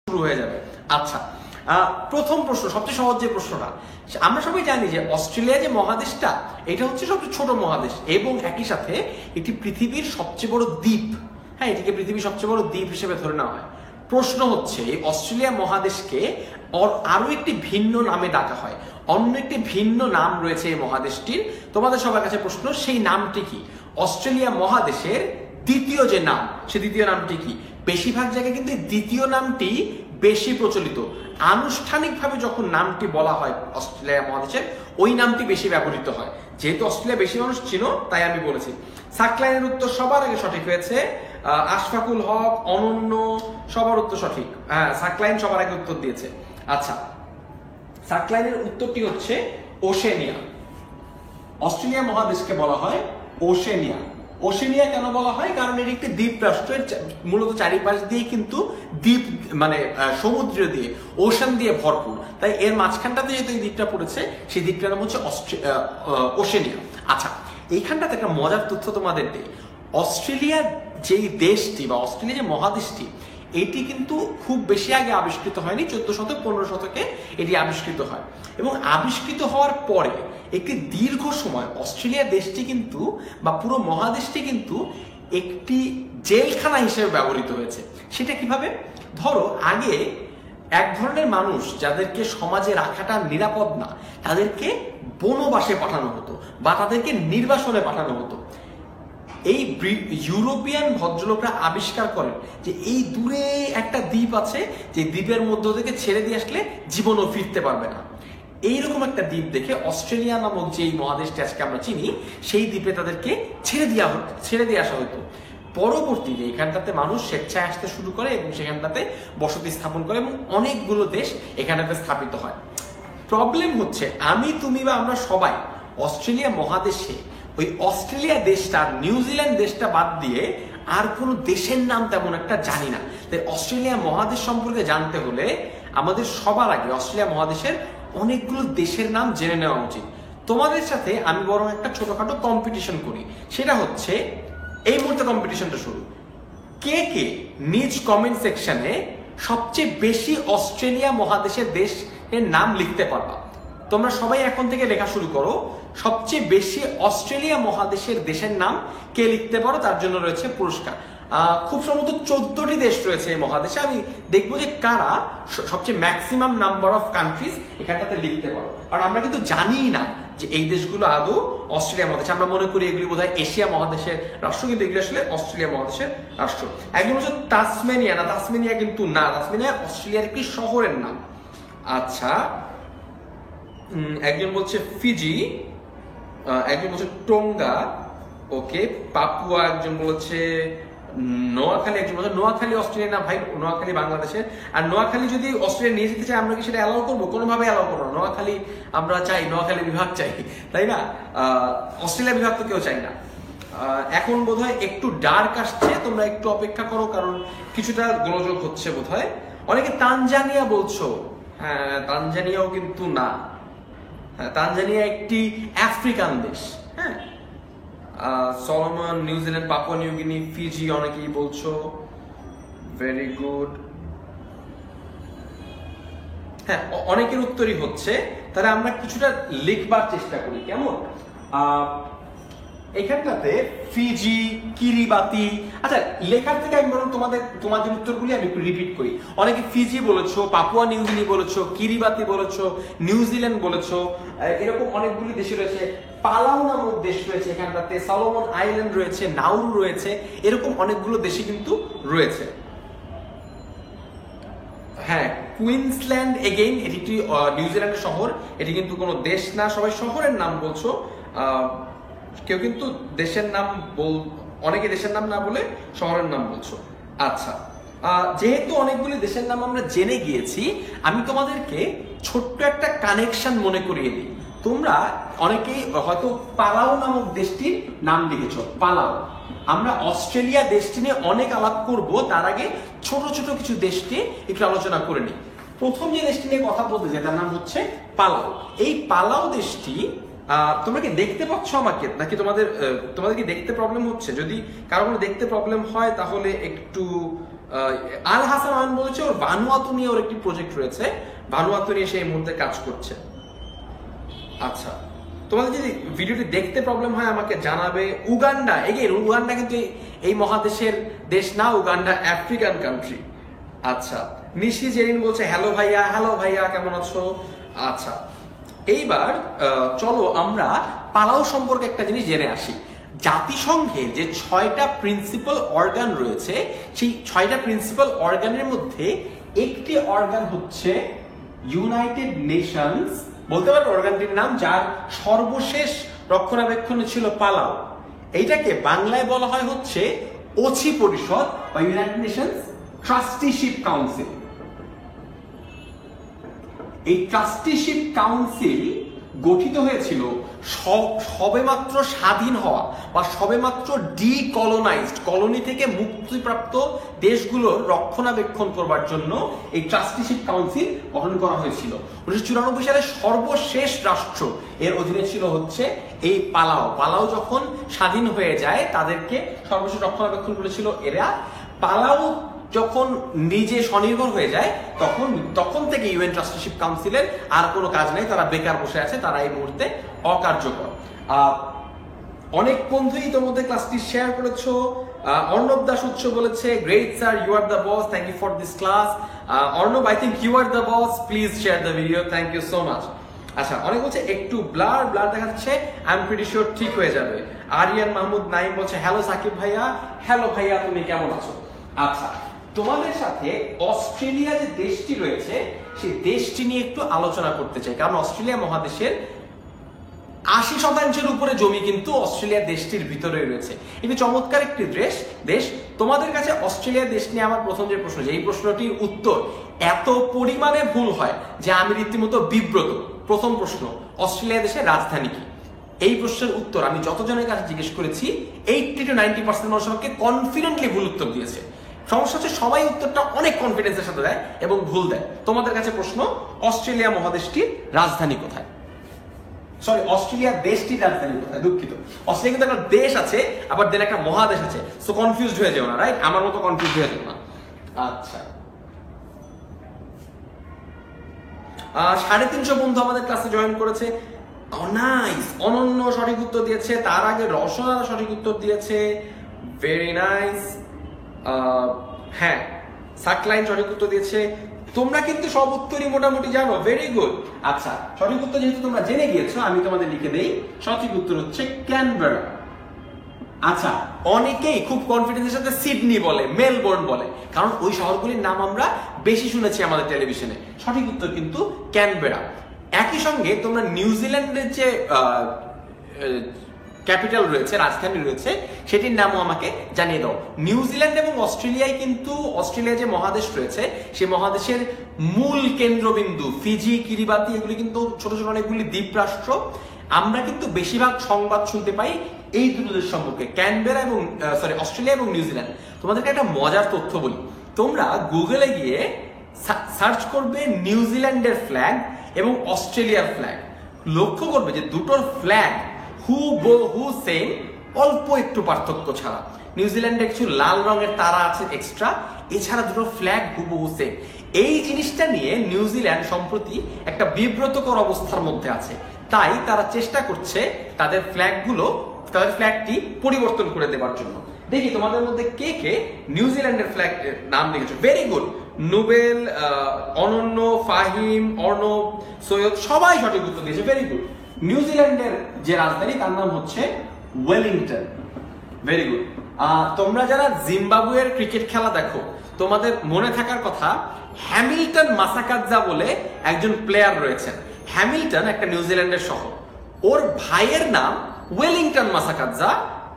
শুরু হয়ে যাবে। আচ্ছা, প্রথম প্রশ্ন, সবচেয়ে সহজ যে প্রশ্নটা, আমরা সবাই জানি যে অস্ট্রেলিয়া যে মহাদেশটা, এটা হচ্ছে সবচেয়ে ছোট মহাদেশ এবং একই সাথে এটি পৃথিবীর সবচেয়ে বড় দ্বীপ। হ্যাঁ, এটিকে পৃথিবীর সবচেয়ে বড় দ্বীপ হিসেবে ধরে নেওয়া হয়। প্রশ্ন হচ্ছে, এই অস্ট্রেলিয়া মহাদেশকে আরো একটি ভিন্ন নামে ডাকা হয়, অন্য একটি ভিন্ন নাম রয়েছে এই মহাদেশটির। তোমাদের সবার কাছে প্রশ্ন, সেই নামটি কি? অস্ট্রেলিয়া মহাদেশের দ্বিতীয় যে নাম, সে দ্বিতীয় নামটি কি? বেশিরভাগ জায়গায় কিন্তু দ্বিতীয় নামটি বেশি প্রচলিত। আনুষ্ঠানিকভাবে যখন নামটি বলা হয় অস্ট্রেলিয়া মহাদেশের, ওই নামটি বেশি ব্যবহৃত হয়। যেহেতু অস্ট্রেলিয়া বেশি মানুষ ছিল, তাই আমি বলেছি। সাকলাইনের উত্তর সবার আগে সঠিক হয়েছে। আশফাকুল হক, অনন্য, সবার উত্তর সঠিক। হ্যাঁ, সাকলাইন সবার আগে উত্তর দিয়েছে। আচ্ছা, সাকলাইনের উত্তরটি হচ্ছে ওশেনিয়া। অস্ট্রেলিয়া মহাদেশকে বলা হয় ওশেনিয়া। ওশেনিয়া কেন বলা হয়? কারণ এটি একটি দ্বীপ রাষ্ট্র, মূলত চারিপাশ দিয়ে কিন্তু দ্বীপ, মানে সমুদ্র দিয়ে, ওশান দিয়ে ভরপুর। তাই এর মাঝখানটাতে যেহেতু এই দ্বীপটা পড়েছে, সেই দ্বীপটার নাম হচ্ছে ওশেনিয়া। আচ্ছা, এইখানটাতে একটা মজার তথ্য তোমাদের দিই। অস্ট্রেলিয়ার যেই দেশটি বা অস্ট্রেলিয়া যে মহাদেশটি, এটি কিন্তু খুব বেশি আগে আবিষ্কৃত হয়নি। 14 শতক 15 শতকে এটি আবিষ্কৃত হয় এবং আবিষ্কৃত হওয়ার পরে একটি দীর্ঘ সময় অস্ট্রেলিয়া দেশটি কিন্তু, বা পুরো মহাদেশটি কিন্তু একটি জেলখানা হিসেবে ব্যবহৃত হয়েছে। সেটা কিভাবে? ধরো, আগে এক ধরনের মানুষ যাদেরকে সমাজে রাখাটা নিরাপদ না, তাদেরকে বনবাসে পাঠানো হতো বা তাদেরকে নির্বাসনে পাঠানো হতো। এই ইউরোপিয়ান ভদ্রলোকরা আবিষ্কার করেন যে এই দূরে একটা দ্বীপ আছে, যে দ্বীপের মধ্য থেকে ছেড়ে দিয়ে আসলে জীবনও ফিরতে পারবে না। এইরকম একটা দ্বীপ দেখে অস্ট্রেলিয়া নামক যেই মহাদেশটি আজকে আমরা চিনি, সেই দ্বীপে তাদেরকে ছেড়ে দিয়ে আসা হতো। পরবর্তীতে এখানটাতে মানুষ স্বেচ্ছায় আসতে শুরু করে এবং সেখানটাতে বসতি স্থাপন করে এবং অনেকগুলো দেশ এখানটাতে স্থাপিত হয়। প্রবলেম হচ্ছে, আমি, তুমি বা আমরা সবাই অস্ট্রেলিয়া মহাদেশে ওই অস্ট্রেলিয়া দেশটা, নিউজিল্যান্ড দেশটা বাদ দিয়ে আর কোনো দেশের নাম তেমন একটা জানি না। তাই অস্ট্রেলিয়া মহাদেশ সম্পর্কে জানতে হলে আমাদের সবার আগে অস্ট্রেলিয়া মহাদেশের অনেকগুলো দেশের নাম জেনে নেওয়া উচিত। তোমাদের সাথে আমি বরং একটা ছোটখাটো কম্পিটিশন করি। সেটা হচ্ছে, এই মুহূর্তে কম্পিটিশনটা শুরু। কে কে নিজ কমেন্ট সেকশনে সবচেয়ে বেশি অস্ট্রেলিয়া মহাদেশের দেশের নাম লিখতে পারবা? তোমরা সবাই এখন থেকে লেখা শুরু করো। সবচেয়ে বেশি অস্ট্রেলিয়া মহাদেশের দেশের নাম কে লিখতে পারো, তার জন্য রয়েছে পুরস্কার। খুব সম্ভবত 14টি দেশ রয়েছে এই মহাদেশে। আমি দেখবো যে কারা সবচেয়ে ম্যাক্সিমাম নাম্বার অফ কান্ট্রিজ এখানটাতে লিখতে পারো। কারণ আমরা কিন্তু জানি না যে এই দেশগুলো আদৌ অস্ট্রেলিয়া মহাদেশে। আমরা মনে করি এগুলি বোধহয় এশিয়া মহাদেশের রাষ্ট্র, কিন্তু এগুলো আসলে অস্ট্রেলিয়া মহাদেশের রাষ্ট্র। একজন হচ্ছে তাসমেনিয়া। না, তাসমেনিয়া কিন্তু না, তাসমেনিয়া অস্ট্রেলিয়ার একটি শহরের নাম। আচ্ছা, একজন বলছে ফিজি, একজন বলছে টোঙ্গা, ওকে। পাপুয়া একজন বলছে, নোয়াখালী একজন বলছে। নোয়াখালী অস্ট্রেলিয়া না ভাই, নোয়াখালী বাংলাদেশের। আর নোয়াখালী যদি অস্ট্রেলিয়া নিয়ে যেতে চাই, আমরা কি সেটা অ্যালাউ করবো? কোনোভাবে অ্যালাউ করবো না। নোয়াখালী আমরা চাই, নোয়াখালী বিভাগ চাই, তাই না? অস্ট্রেলিয়া বিভাগ তো কেউ চাই না। এখন বোধহয় একটু ডার্ক আসছে, তোমরা একটু অপেক্ষা করো, কারণ কিছুটা গোলযোগ হচ্ছে বোধহয়। অনেকে তানজানিয়া বলছো। হ্যাঁ, তানজানিয়াও কিন্তু না। হ্যাঁ, তানজানিয়া একটি আফ্রিকান দেশ। হ্যাঁ, Solomon, New Zealand, Papua New Guinea, Fiji অনেকেই বলছো। Very good. হ্যাঁ, অনেকের উত্তরই হচ্ছে। তাহলে আমরা কিছুটা লিখবার চেষ্টা করি, কেমন? এখানটাতে ফিজি, কিরিবাতি। আচ্ছা, লেখার থেকে আমি বরং তোমাদের উত্তরগুলি আমি একটু রিপিট করি। অনেকে ফিজি বলেছো, পাপুয়া নিউগিনি বলেছো, কিরিবাতি বলেছো, নিউজিল্যান্ড বলেছো। এরকম অনেকগুলি দেশ রয়েছে। পালাউ নামক দেশ রয়েছে এখানটাতে, সলোমন আইল্যান্ড রয়েছে, নাউরু রয়েছে। এরকম অনেকগুলো দেশই কিন্তু রয়েছে। হ্যাঁ, কুইন্সল্যান্ড এগেইন, এটি একটি নিউজিল্যান্ডের শহর। এটি কিন্তু কোনো দেশ না, সবাই শহরের নাম বলছো। কেউ কিন্তু দেশের নাম অনেকে দেশের নাম না বলে শহরের নাম বলছো। আচ্ছা, যেহেতু অনেকগুলি দেশের নাম আমরা জেনে গিয়েছি, আমি তোমাদেরকে ছোট্ট একটা কানেকশন মনে করিয়ে দিই। তোমরা অনেকেই হয়তো পালাউ নামক দেশটির নাম লিখেছো, পালাউ। আমরা অস্ট্রেলিয়া দেশটি নিয়ে অনেক আলাপ করব, তার আগে ছোট ছোট কিছু দেশকে একটু আলোচনা করে নিই। প্রথম যে দেশটি নিয়ে কথা বলতে চাই তার নাম হচ্ছে পালাউ। এই পালাউ দেশটি, তোমরা কি দেখতে পাচ্ছ আমাকে, নাকি তোমাদের কি দেখতে প্রবলেম হচ্ছে? যদি কারো কোনো দেখতে প্রবলেম হয় তাহলে একটু আল হাসান আমান বলেছে ওর ভানুয়াতু নিয়ে ওর একটি প্রজেক্ট রয়েছে, ভানুয়াতু নিয়ে সে এই মুহূর্তে কাজ করছে। আচ্ছা, তোমাদের যদি ভিডিওটি দেখতে প্রবলেম হয় আমাকে জানাবে। উগান্ডা, এগেইন উগান্ডা কিন্তু এই মহাদেশের দেশ না, উগান্ডা আফ্রিকান কান্ট্রি। আচ্ছা, নিশি জেরিন বলছে হ্যালো ভাইয়া কেমন আছো? আচ্ছা, এইবার চলো আমরা পালাউ সম্পর্কে একটা জিনিস জেনে আসি। জাতিসংঘের যে 6টা প্রিন্সিপাল অর্গান রয়েছে, সেই 6টা প্রিন্সিপাল অর্গানের মধ্যে একটি অর্গান হচ্ছে ইউনাইটেড নেশনস, বলতে পারো অর্গানটির নাম, যার সর্বশেষ রক্ষণাবেক্ষণে ছিল পালাউ। এইটাকে বাংলায় বলা হয় হচ্ছে ওছি পরিষদ বা ইউনাইটেড নেশনস ট্রাস্টিশিপ কাউন্সিল। এই ট্রাস্টিশিপ কাউন্সিল গঠিত হয়েছিল সবেমাত্র স্বাধীন হওয়া বা সবেমাত্র ডিকলোনাইজড কলোনি থেকে মুক্তিপ্রাপ্ত দেশগুলোর রক্ষণাবেক্ষণ করবার জন্য এই ট্রাস্টিশিপ কাউন্সিল গঠন করা হয়েছিল। 1994 সালে সর্বশেষ রাষ্ট্র এর অধীনে ছিল হচ্ছে এই পালাউ। পালাউ যখন স্বাধীন হয়ে যায় তাদেরকে সর্বশেষ রক্ষণাবেক্ষণ করেছিল এরা। পালাউ যখন নিজে স্বনির্ভর হয়ে যায় তখন থেকে ইউএন ট্রাস্টিশিপ কাউন্সিলের আর কোনো কাজ নেই, তারা বেকার বসে আছে, তারা এই মুহূর্তে অকার্যকর। অনেক বন্ধুই তোমাদের ক্লাসটি শেয়ার করেছো। অর্ণব দাস উৎস বলেছে great sir, you are the boss, thank you for this class. Arnab, I think you are the boss, please share the video, thank you so much. আচ্ছা, অনেক বলছে একটু ব্লার দেখাচ্ছে, আই এম প্রিটি শিওর ঠিক হয়ে যাবে। আরিয়ান মাহমুদ নাইম বলছে হ্যালো সাকিব ভাইয়া, হ্যালো ভাইয়া তুমি কেমন আছো? আচ্ছা, তোমাদের সাথে অস্ট্রেলিয়া যে দেশটি রয়েছে সেই দেশটি নিয়ে একটু আলোচনা করতে চাই, কারণ অস্ট্রেলিয়া মহাদেশের 80% উপরে জমি কিন্তু অস্ট্রেলিয়া দেশটির ভিতরে রয়েছে। একটি চমৎকার একটি দেশ। তোমাদের কাছে অস্ট্রেলিয়া দেশ নিয়ে আমার প্রথম যে প্রশ্ন, যে এই প্রশ্নটির উত্তর এত পরিমাণে ভুল হয় যে আমি রীতিমতো বিব্রত। প্রথম প্রশ্ন, অস্ট্রেলিয়া দেশের রাজধানী কি? এই প্রশ্নের উত্তর আমি যতজনের কাছে জিজ্ঞেস করেছি 80 to 90% মানুষ আমাকে কনফিডেন্টলি ভুল উত্তর দিয়েছে। সমস্যা হচ্ছে সবাই উত্তরটা অনেক কনফিডেন্সের সাথে দেয় এবং ভুল দেয়। তোমাদের কাছে প্রশ্ন, অস্ট্রেলিয়া মহাদেশটির রাজধানী কোথায়? সরি, অস্ট্রেলিয়া দেশটির রাজধানী কোথায়? দুঃখিত, অস্ট্রেলিয়া কিন্তু একটা দেশ আছে, আবার দেন একটা মহাদেশ আছে, সো কনফিউজড হয়ে যাও না, রাইট? আমার মতো কনফিউজ হয়ে যাও না। আচ্ছা, 350 বন্ধু আমাদের ক্লাসে জয়েন করেছে। নাইস, অনন্য সঠিক উত্তর দিয়েছে, তার আগে রসনা সঠিক উত্তর দিয়েছে, ভেরি নাইস। হ্যাঁ, সাকলাইন সঠিক উত্তর দিয়েছে। তোমরা কিন্তু সব উত্তরই মোটামুটি জানো, ভেরি গুড। আচ্ছা, সঠিক উত্তর যেহেতু তোমরা জেনে গিয়েছো আমি তোমাদের লিখে দেই, সঠিক উত্তর হচ্ছে ক্যানবেরা। আচ্ছা, অনেকেই খুব কনফিডেন্সের সাথে সিডনি বলে, মেলবোর্ন বলে, কারণ ওই শহরগুলির নাম আমরা বেশি শুনেছি আমাদের টেলিভিশনে। সঠিক উত্তর কিন্তু ক্যানবেরা। একই সঙ্গে তোমরা নিউজিল্যান্ডের যে ক্যাপিটাল রয়েছে, রাজধানী রয়েছে, সেটির নামও আমাকে জানিয়ে দাও। নিউজিল্যান্ড এবং অস্ট্রেলিয়ায় কিন্তু, অস্ট্রেলিয়া যে মহাদেশ রয়েছে সেই মহাদেশের মূল কেন্দ্রবিন্দু ফিজি, কিরিবাতি, এগুলি কিন্তু ছোট ছোট অনেকগুলি দ্বীপ রাষ্ট্র। আমরা কিন্তু বেশিরভাগ সংবাদ শুনতে পাই এই দুটো দেশ সম্পর্কে, ক্যানবেরা এবং অস্ট্রেলিয়া এবং নিউজিল্যান্ড। তোমাদেরকে একটা মজার তথ্য বলি, তোমরা গুগলে গিয়ে সার্চ করবে নিউজিল্যান্ডের ফ্ল্যাগ এবং অস্ট্রেলিয়ার ফ্ল্যাগ, লক্ষ্য করবে যে দুটোর ফ্ল্যাগ হু সেম, অল্প একটু পার্থক্য ছাড়া। নিউজিল্যান্ডে কিছু লাল রঙের তারা আছে এক্সট্রা, এছাড়া দুটো ফ্ল্যাগ হুবহু সেম। এই জিনিসটা নিয়ে নিউজিল্যান্ড সম্প্রতি একটা বিব্রতকর অবস্থার মধ্যে আছে, তাই তারা চেষ্টা করছে তাদের ফ্ল্যাগটি পরিবর্তন করে দেওয়ার জন্য। দেখি তোমাদের মধ্যে কে কে নিউজিল্যান্ডের ফ্ল্যাগ নাম লিখেছো, ভেরি গুড। নোবেল, অনন্য, ফাহিম, অর্ণব, সৈয়দ সবাই সঠিক উত্তর দিয়েছে, ভেরি গুড। নিউজিল্যান্ডের যে রাজধানী তার নাম হচ্ছে ওয়েলিংটন, ভেরি গুড। তোমরা যারা জিম্বাবুয়ের ক্রিকেট খেলা দেখো তোমাদের মনে থাকার কথা, হ্যামিল্টন মাসাকাদজা বলে একজন প্লেয়ার রয়েছেন। হ্যামিল্টন একটা নিউজিল্যান্ডের শহর, ওর ভাইয়ের নাম ওয়েলিংটন মাসাকাদজা।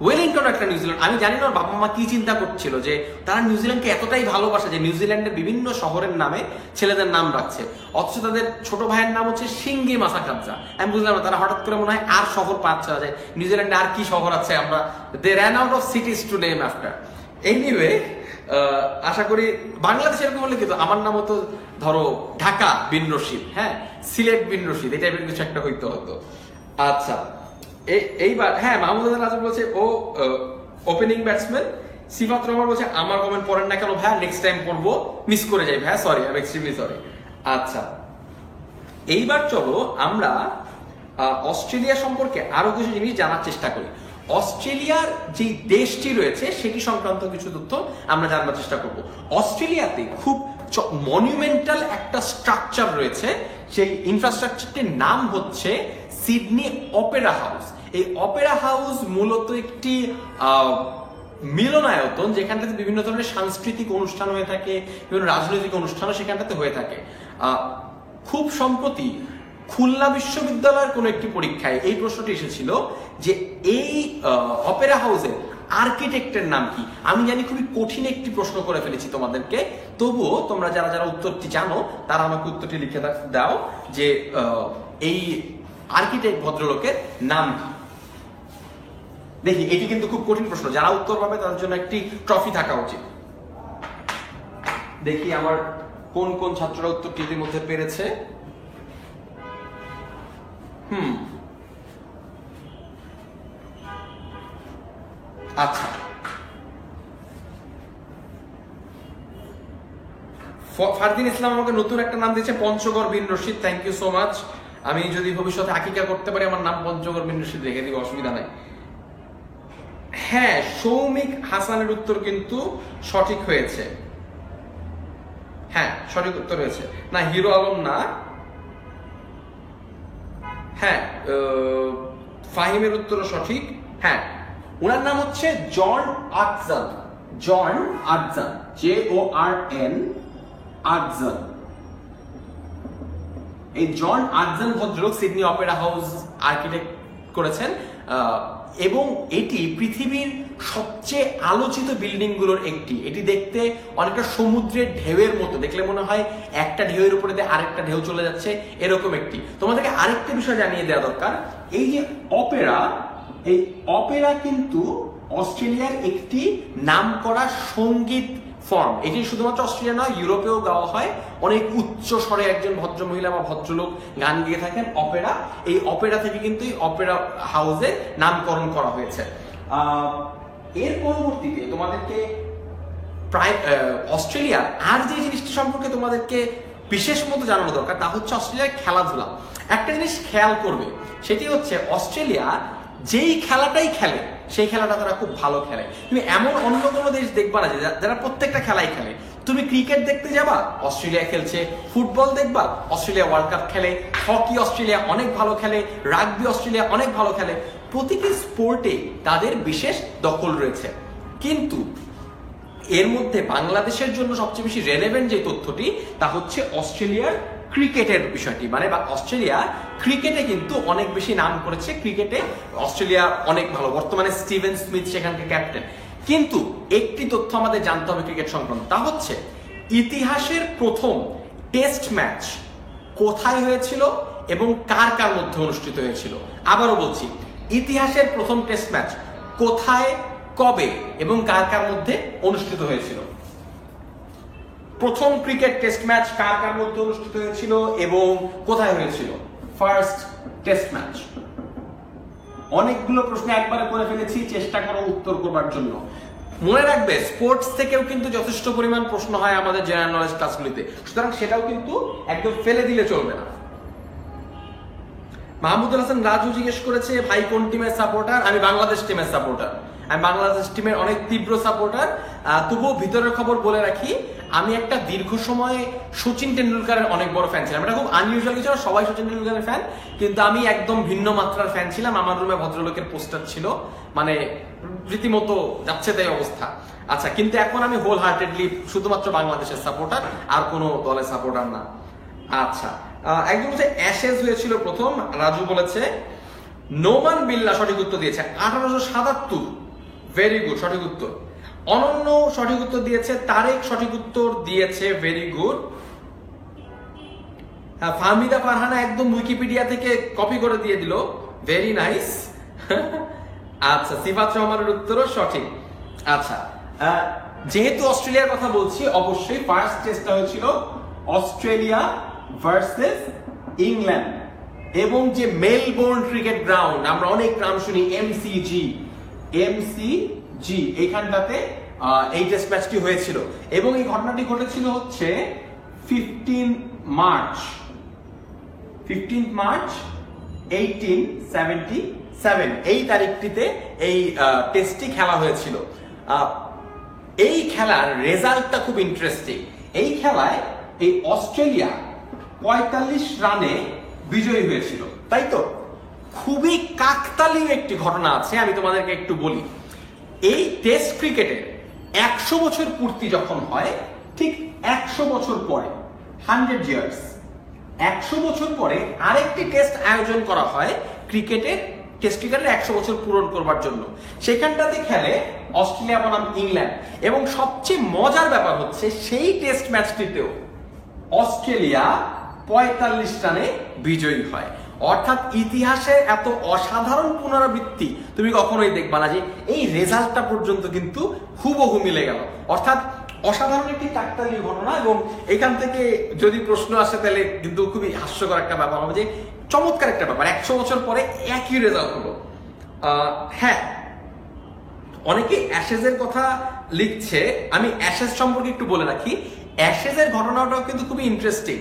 ওয়েলিংটন একটা নিউজিল্যান্ড। আমি জানি না ওর বাবা মা কি চিন্তা করছিল যে তারা নিউজিল্যান্ডকে এতটাই ভালোবাসে যে নিউজিল্যান্ডের বিভিন্ন শহরের নামে ছেলেদের নাম রাখছে, অথচ তাদের ছোট ভাইয়ের নাম হচ্ছে সিঙ্গি মাসাকাদজা। আমি বুঝলাম না, তারা হঠাৎ করে মনে হয় আর শহর পাচ্ছে না, যে নিউজিল্যান্ডে আর কি শহর আছে, আমরা they ran out of cities to name after. Anyway, আশা করি বাংলাদেশ এরকম হলে কিন্তু আমার নাম হতো ধরো ঢাকা বিন রশিদ, হ্যাঁ, সিলেট বিন রশিদ, এই টাইপের কিছু একটা হইতে হতো। আচ্ছা, এইবার হ্যাঁ, মাহমুদ হাসান রাজা বলেছে ও ওপেনিং ব্যাটসম্যান, সিফাত রহমান বলছে আমার কমেন্ট পড়েন না কেন ভাইয়া, নেক্সট টাইম পড়বো, মিস করে যাই ভাইয়া, sorry, I am extremely sorry. আচ্ছা, এইবার চলো আমরা অস্ট্রেলিয়া সম্পর্কে আরো কিছু জিনিস জানার চেষ্টা করি। অস্ট্রেলিয়ার যে দেশটি রয়েছে সেটি সংক্রান্ত কিছু তথ্য আমরা জানার চেষ্টা করব। অস্ট্রেলিয়াতে খুব মনুমেন্টাল একটা স্ট্রাকচার রয়েছে, সেই ইনফ্রাস্ট্রাকচারটির নাম হচ্ছে সিডনি অপেরা হাউস। এই অপেরা হাউস মূলত একটি মিলনায়তন, যেখানটাতে বিভিন্ন ধরনের সাংস্কৃতিক অনুষ্ঠান হয়ে থাকে, বিভিন্ন রাজনৈতিক অনুষ্ঠানও সেখানটাতে হয়ে থাকে। খুব সম্প্রতি খুলনা বিশ্ববিদ্যালয়ের কোন একটি পরীক্ষায় এই প্রশ্নটি এসেছিল যে এই অপেরা হাউসের আর্কিটেক্টের নাম কি। আমি জানি খুবই কঠিন একটি প্রশ্ন করে ফেলেছি তোমাদেরকে, তবুও তোমরা যারা যারা উত্তরটি জানো তারা আমাকে উত্তরটি লিখে দাও যে এই আর্কিটেক্ট ভদ্রলোকের নাম কি। দেখি, এটি কিন্তু খুব কঠিন প্রশ্ন, যারা উত্তর পাবে তাদের জন্য একটি ট্রফি থাকা উচিত। দেখি আমার কোন কোন ছাত্ররা উত্তরটি এর মধ্যে পেরেছে। আচ্ছা, ফারদিন ইসলাম আমাকে নতুন একটা নাম দিয়েছে, Panchagarh bin Rashid, thank you so much. আমি যদি ভবিষ্যতে আকিকা করতে পারি আমার নাম পঞ্চগড় বিন রশিদ রেখে দিব, অসুবিধা নাই। হ্যাঁ, সৌমিক হাসানের উত্তর কিন্তু সঠিক হয়েছে। হ্যাঁ, সঠিক উত্তর হয়েছে। না, হিরো আলম না। হ্যাঁ, ফাহিমের উত্তরও সঠিক। হ্যাঁ, ওনার নাম হচ্ছে জন আটজন। জন আটজন, JORN আটজন। এই জন আটজন ভদ্রলোক সিডনি অপেরা হাউস আর্কিটেক্ট করেছেন, এবং এটি পৃথিবীর সবচেয়ে আলোচিত বিল্ডিং গুলোর একটি। এটি দেখতে অনেকটা সমুদ্রের ঢেউয়ের মতো, দেখলে মনে হয় একটা ঢেউয়ের উপরে দিয়ে আরেকটা ঢেউ চলে যাচ্ছে, এরকম একটি। তোমাদেরকে আরেকটা বিষয় জানিয়ে দেওয়া দরকার, এই যে অপেরা, এই অপেরা কিন্তু অস্ট্রেলিয়ার একটি নামকরা সঙ্গীত ফর্ম। এটি শুধুমাত্র অস্ট্রেলিয়া নয়, ইউরোপেও গাওয়া হয়। অনেক উচ্চ স্বরে একজন ভদ্র মহিলা বা ভদ্রলোক গান গেয়ে থাকেন অপেরা। এই অপেরা থেকে কিন্তু এই অপেরা হাউসের নামকরণ করা হয়েছে। এর পরবর্তীতে তোমাদেরকে প্রায় অস্ট্রেলিয়ার আর যে জিনিসটি সম্পর্কে তোমাদেরকে বিশেষ মতো জানানো দরকার তা হচ্ছে অস্ট্রেলিয়ার খেলাধুলা। একটা জিনিস খেয়াল করবে, সেটি হচ্ছে অস্ট্রেলিয়া যেই খেলাটাই খেলে সেই খেলাটা তারা খুব ভালো খেলে। তুমি এমন অন্য কোনো দেশ দেখবা না যারা প্রত্যেকটা খেলাই খেলে। তুমি ক্রিকেট দেখতে যাবা, অস্ট্রেলিয়া খেলছে। ফুটবল দেখবা, অস্ট্রেলিয়া ওয়ার্ল্ড কাপ খেলে। হকি অস্ট্রেলিয়া অনেক ভালো খেলে। রাগবি অস্ট্রেলিয়া অনেক ভালো খেলে। প্রতিটি স্পোর্টে তাদের বিশেষ দখল রয়েছে। কিন্তু এর মধ্যে বাংলাদেশের জন্য সবচেয়ে বেশি রেলেভেন্ট যে তথ্যটি তা হচ্ছে অস্ট্রেলিয়ার ক্রিকেটের বিষয়টি। মানে অস্ট্রেলিয়া ক্রিকেটে কিন্তু অনেক বেশি নাম করেছে। ক্রিকেটে অস্ট্রেলিয়া অনেক ভালো, বর্তমানে স্টিভেন স্মিথ সেখানকার ক্যাপ্টেন। কিন্তু একটি তথ্য আমাদের জানতে হবে ক্রিকেট সংক্রান্ত, তা হচ্ছে ইতিহাসের প্রথম টেস্ট ম্যাচ কোথায় হয়েছিল এবং কার কার মধ্যে অনুষ্ঠিত হয়েছিল। আবারও বলছি, ইতিহাসের প্রথম টেস্ট ম্যাচ কোথায়, কবে এবং কার কার মধ্যে অনুষ্ঠিত হয়েছিল। প্রথম ক্রিকেট টেস্ট ম্যাচ কার কার মধ্যে অনুষ্ঠিত হয়েছিল এবং কোথায় হয়েছিল। First test match. অনেকগুলো প্রশ্ন একবারে করে ফেলেছি, চেষ্টা করো উত্তর করবার জন্য। মনে রাখবে, স্পোর্টস থেকেও কিন্তু যথেষ্ট পরিমাণ প্রশ্ন হয় আমাদের জেনারেল নলেজ ক্লাসগুলিতে, সুতরাং সেটাও কিন্তু একদম ফেলে দিলে চলবে না। মাহমুদুল হাসান রাজু জিজ্ঞেস করেছে ভাই কোন টিমের সাপোর্টার। আমি বাংলাদেশ টিমের সাপোর্টার। আমি বাংলাদেশ টিমের অনেক তীব্র সাপোর্টার। তবুও ভিতরের খবর বলে রাখি, আমি একটা দীর্ঘ সময় সচিন টেন্ডুলকারের অনেক বড় ফ্যান ছিলাম। এটা খুব আনইউজুয়াল কিছু, সবাই সচিন টেন্ডুলকারের ফ্যান, কিন্তু আমি একদম ভিন্ন মাত্রার ফ্যান ছিলাম। আমার রুমে ভদ্রলোকের পোস্টার ছিল, মানে রীতিমতো যাচ্ছে তাই অবস্থা। আচ্ছা, কিন্তু এখন আমি হোল হার্টেডলি শুধুমাত্র বাংলাদেশের সাপোর্টার, আর কোনো দলের সাপোর্টার না। আচ্ছা, একজন বলছে অ্যাশেজ হয়েছিল প্রথম, রাজু বলেছে। নোমান বিল্লা সঠিক উত্তর দিয়েছে 1877। ভেরি গুড, সঠিক উত্তর। অনন্য সঠিক উত্তর দিয়েছে, তারেক সঠিক উত্তর দিয়েছে, ভেরি গুড। হ্যাঁ, ফাহমিদা ফারহানা একদম উইকিপিডিয়া থেকে কপি করে দিয়ে দিল, ভেরি নাইস। আচ্ছা, সিফাত রহমানের উত্তরও সঠিক। আচ্ছা, যেহেতু অস্ট্রেলিয়ার কথা বলছি, অবশ্যই ফার্স্ট টেস্টটা হয়েছিল অস্ট্রেলিয়া ভার্সেস ইংল্যান্ড, এবং যে মেলবোর্ন ক্রিকেট গ্রাউন্ড আমরা অনেক নাম শুনি, MCG, এখানটাতে এই টেস্ট ম্যাচটি হয়েছিল এবং এই ঘটনাটি ঘটেছিল হচ্ছে 15 মার্চ 1877 এই তারিখটিতে এই টেস্টটি খেলা হয়েছিল। এই খেলার রেজাল্টটা খুব ইন্টারেস্টিং। এই খেলায় এই অস্ট্রেলিয়া 45 রানে বিজয়ী হয়েছিল, তাই তো? খুবই কাকতালীয় একটি ঘটনা আছে, আমি তোমাদেরকে একটু বলি। এই টেস্ট ক্রিকেটের 100 বছর পূর্তি যখন হয়, ঠিক 100 বছর পরে 100 ইয়ার্স 100 বছর পরে আরেকটি টেস্ট আয়োজন করা হয় টেস্ট ক্রিকেটের 100 বছর পূরণ করবার জন্য। সেখানটাতে খেলে অস্ট্রেলিয়া বনাম ইংল্যান্ড এবং সবচেয়ে মজার ব্যাপার হচ্ছে সেই টেস্ট ম্যাচটিতেও অস্ট্রেলিয়া 45 রানে বিজয়ী হয়। অর্থাৎ ইতিহাসে এত অসাধারণ পুনরাবৃত্তি তুমি কখনোই দেখবা না, যে এই রেজাল্টটা পর্যন্ত কিন্তু হুবহু মিলে গেল। অর্থাৎ অসাধারণ একটি কাকতালীয় ঘটনা এবং এখান থেকে যদি প্রশ্ন আসে তাহলে কিন্তু খুবই হাস্যকর একটা ব্যাপার হবে, যে চমৎকার একটা ব্যাপার, 100 বছর পরে একই রেজাল্ট হলো। হ্যাঁ, অনেকে অ্যাশেজের কথা লিখছে, আমি অ্যাশেজ সম্পর্কে একটু বলে রাখি। অ্যাশেজের ঘটনাটাও কিন্তু খুবই ইন্টারেস্টিং।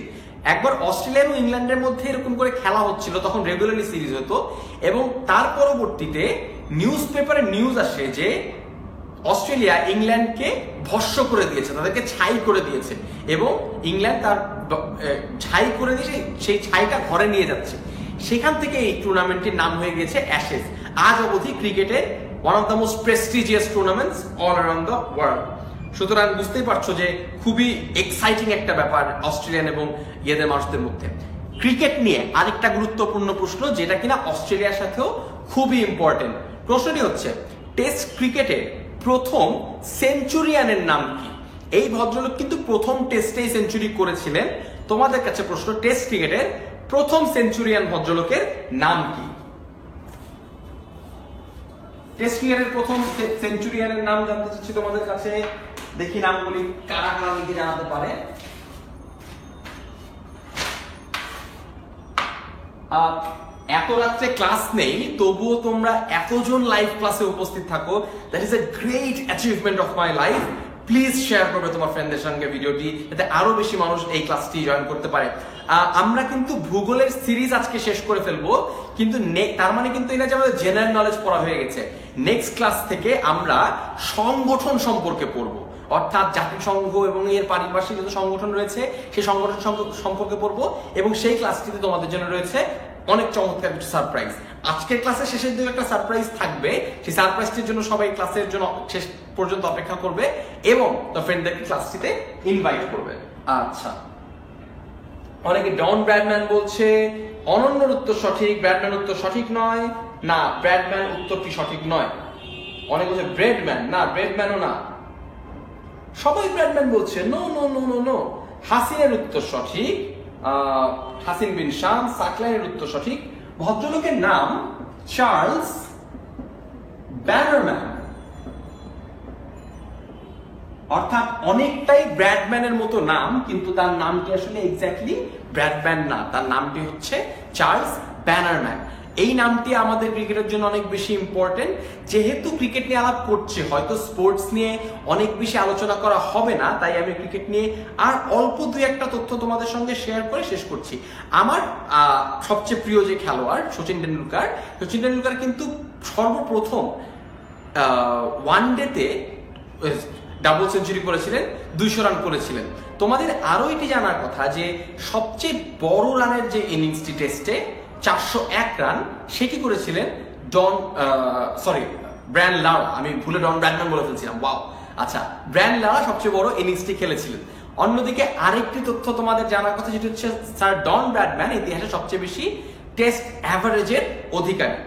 একবার অস্ট্রেলিয়া এবং ইংল্যান্ডের মধ্যে এরকম করে খেলা হচ্ছিল, তখন রেগুলারলি সিরিজ হতো এবং তার পরবর্তীতে নিউজ পেপারে নিউজ আসে যে অস্ট্রেলিয়া ইংল্যান্ডকে ভস্য করে দিয়েছে, তাদেরকে ছাই করে দিয়েছে এবং ইংল্যান্ড তার ছাই করে দিয়ে সেই ছাইটা ঘরে নিয়ে যাচ্ছে। সেখান থেকে এই টুর্নামেন্টের নাম হয়ে গেছে অ্যাশেজ। আজ অবধি ক্রিকেটের one of the most prestigious tournaments all around the world. সুতরাং বুঝতেই পারছো যে খুবই এক্সাইটিং একটা ব্যাপার অস্ট্রেলিয়ান এবং ইয়েদের মানুষদের মধ্যে। ক্রিকেট নিয়ে আরেকটা গুরুত্বপূর্ণ প্রশ্ন, যেটা কিনা অস্ট্রেলিয়ার সাথেও খুবই ইম্পর্টেন্ট। প্রশ্নটি হচ্ছে, টেস্ট ক্রিকেটের প্রথম সেঞ্চুরিয়ানের নাম কি? এই ভদ্রলোক কিন্তু প্রথম টেস্টেই সেঞ্চুরি করেছিলেন। তোমাদের কাছে প্রশ্ন, টেস্ট ক্রিকেটের প্রথম সেঞ্চুরিয়ান ভদ্রলোকের নাম কি? টেস্ট ক্রিকেটের প্রথম সেঞ্চুরিয়ানের নাম জানতে চাচ্ছি তোমাদের কাছে। দেখি নামগুলি কারা কারা লিখে জানাতে পারে। এত রাত্রে ক্লাস নেই, তবুও তোমরা এতজন লাইভ ক্লাসে উপস্থিত থাকো, that is a great achievement of my life. Please share করবে তোমার ফ্রেন্ডদের সঙ্গে ভিডিওটি, যাতে আরো বেশি মানুষ এই ক্লাসটি জয়েন করতে পারে। আমরা কিন্তু ভূগোলের সিরিজ আজকে শেষ করে ফেলবো, কিন্তু তার মানে কিন্তু এটা যে আমাদের জেনারেল নলেজ পড়া হয়ে গেছে। নেক্সট ক্লাস থেকে আমরা সংগঠন সম্পর্কে পড়বো, অর্থাৎ জাতিসংঘ এবং এর পারিপার্শ্বিক যত সংগঠন রয়েছে সেই সংগঠন সম্পর্কে পড়বো এবং সেই ক্লাসটিতে তোমাদের জন্য রয়েছে অনেক চমৎকার কিছু সারপ্রাইজ। আজকের ক্লাসের শেষের দিকে একটা সারপ্রাইজ থাকবে, সেই সারপ্রাইজটির জন্য সবাই ক্লাসের জন্য শেষ পর্যন্ত অপেক্ষা করবে এবং তার ফ্রেন্ডদেরকে ক্লাসটিতে ইনভাইট করবে। আচ্ছা, অনেকে ডন ব্র্যাডম্যান বলছে অনন্যর উত্তর সঠিক, ব্র্যাডম্যান উত্তর সঠিক নয়। না, ব্র্যাডম্যান উত্তরটি সঠিক নয়। অনেকে বলছে ব্রেডম্যান, না ব্রেডম্যানও না। সবাই ব্র্যাডম্যান বলছে, no no no no no. হাসিনের উত্তর সঠিক, হাসিন বিন শাম। সাকলাইনের উত্তর সঠিক। ভদ্রলোকের নাম চার্লস ব্যানারম্যান, অর্থাৎ অনেকটাই ব্র্যাডম্যানের মতো নাম, কিন্তু তার নামটি আসলে এক্স্যাক্টলি ব্র্যাডম্যান না, তার নামটি হচ্ছে চার্লস ব্যানারম্যান। এই নামটি আমাদের ক্রিকেটের জন্য অনেক বেশি ইম্পর্টেন্ট। যেহেতু ক্রিকেট নিয়ে আলাপ করছে, হয়তো স্পোর্টস নিয়ে অনেক বেশি আলোচনা করা হবে না, তাই আমি ক্রিকেট নিয়ে আর অল্প দুই একটা তথ্য তোমাদের সঙ্গে শেয়ার করে শেষ করছি। আমার সবচেয়ে প্রিয় যে খেলোয়াড় সচিন টেন্ডুলকার কিন্তু সর্বপ্রথম ওয়ানডেতে ডাবল সেঞ্চুরি করেছিলেন, 200 রান করেছিলেন। তোমাদের আরো এটি জানার কথা যে সবচেয়ে বড় রানের যে ইনিংসটি টেস্টে 401 রান, সেটি করেছিলেন ব্রায়ান লারা। আমি ভুলে ডন ব্র্যাডম্যান বলে ফেলছিলাম, ওয়াও। আচ্ছা, ব্রায়ান লারা সবচেয়ে বড় ইনিংসটি খেলেছিলেন। অন্যদিকে আরেকটি তথ্য তোমাদের জানার কথা, যেটি হচ্ছে স্যার ডন ব্র্যাডম্যান ইতিহাসে সবচেয়ে বেশি টেস্ট অ্যাভারেজের অধিকারী।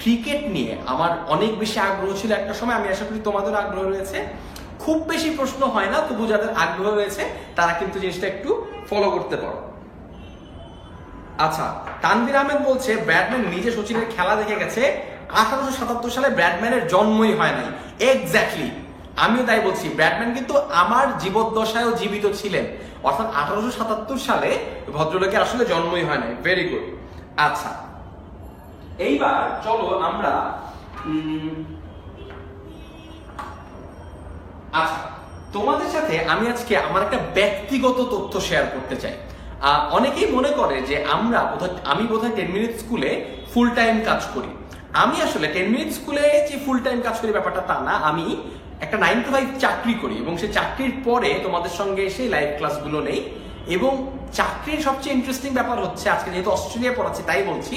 ক্রিকেট নিয়ে আমার অনেক বেশি আগ্রহ ছিল একটা সময়, আমি আশা করি তোমাদের আগ্রহ রয়েছে। খুব বেশি প্রশ্ন হয় না, তবু যাদের আগ্রহ রয়েছে তারা কিন্তু জিনিসটা একটু ফলো করতে পারো। আচ্ছা, তানভীর আহমেদ বলছে ব্র্যাডম্যান নিজে সচিনের খেলা দেখে গেছে, 1877 সালে ব্র্যাডম্যানের জন্মই হয় নাই। এক্স্যাক্টলি, আমিও তাই বলছি। ব্র্যাডম্যান কিন্তু আমার জীবদ্দশায়ও জীবিত ছিলেন, অর্থাৎ 1877 সালে ভদ্রলোকের আসলে জন্মই হয় নাই। Very good. আচ্ছা, এইবার চলো আমরা আচ্ছা, তোমাদের সাথে আমি আজকে আমার একটা ব্যক্তিগত তথ্য শেয়ার করতে চাই। অনেকেই মনে করে যে আমি বোধহয় 10 মিনিট স্কুলে ফুল টাইম কাজ করি। আমি আসলে 10 মিনিট স্কুলে যে ফুল টাইম কাজ করি ব্যাপারটা তা না। আমি একটা 9 to 5 চাকরি করি এবং সেই চাকরির পরে তোমাদের সঙ্গে এসে লাইভ ক্লাসগুলো নেই। এবং চাকরির সবচেয়ে ইন্টারেস্টিং ব্যাপার হচ্ছে, আজকে যেহেতু অস্ট্রেলিয়া পড়াচ্ছি তাই বলছি,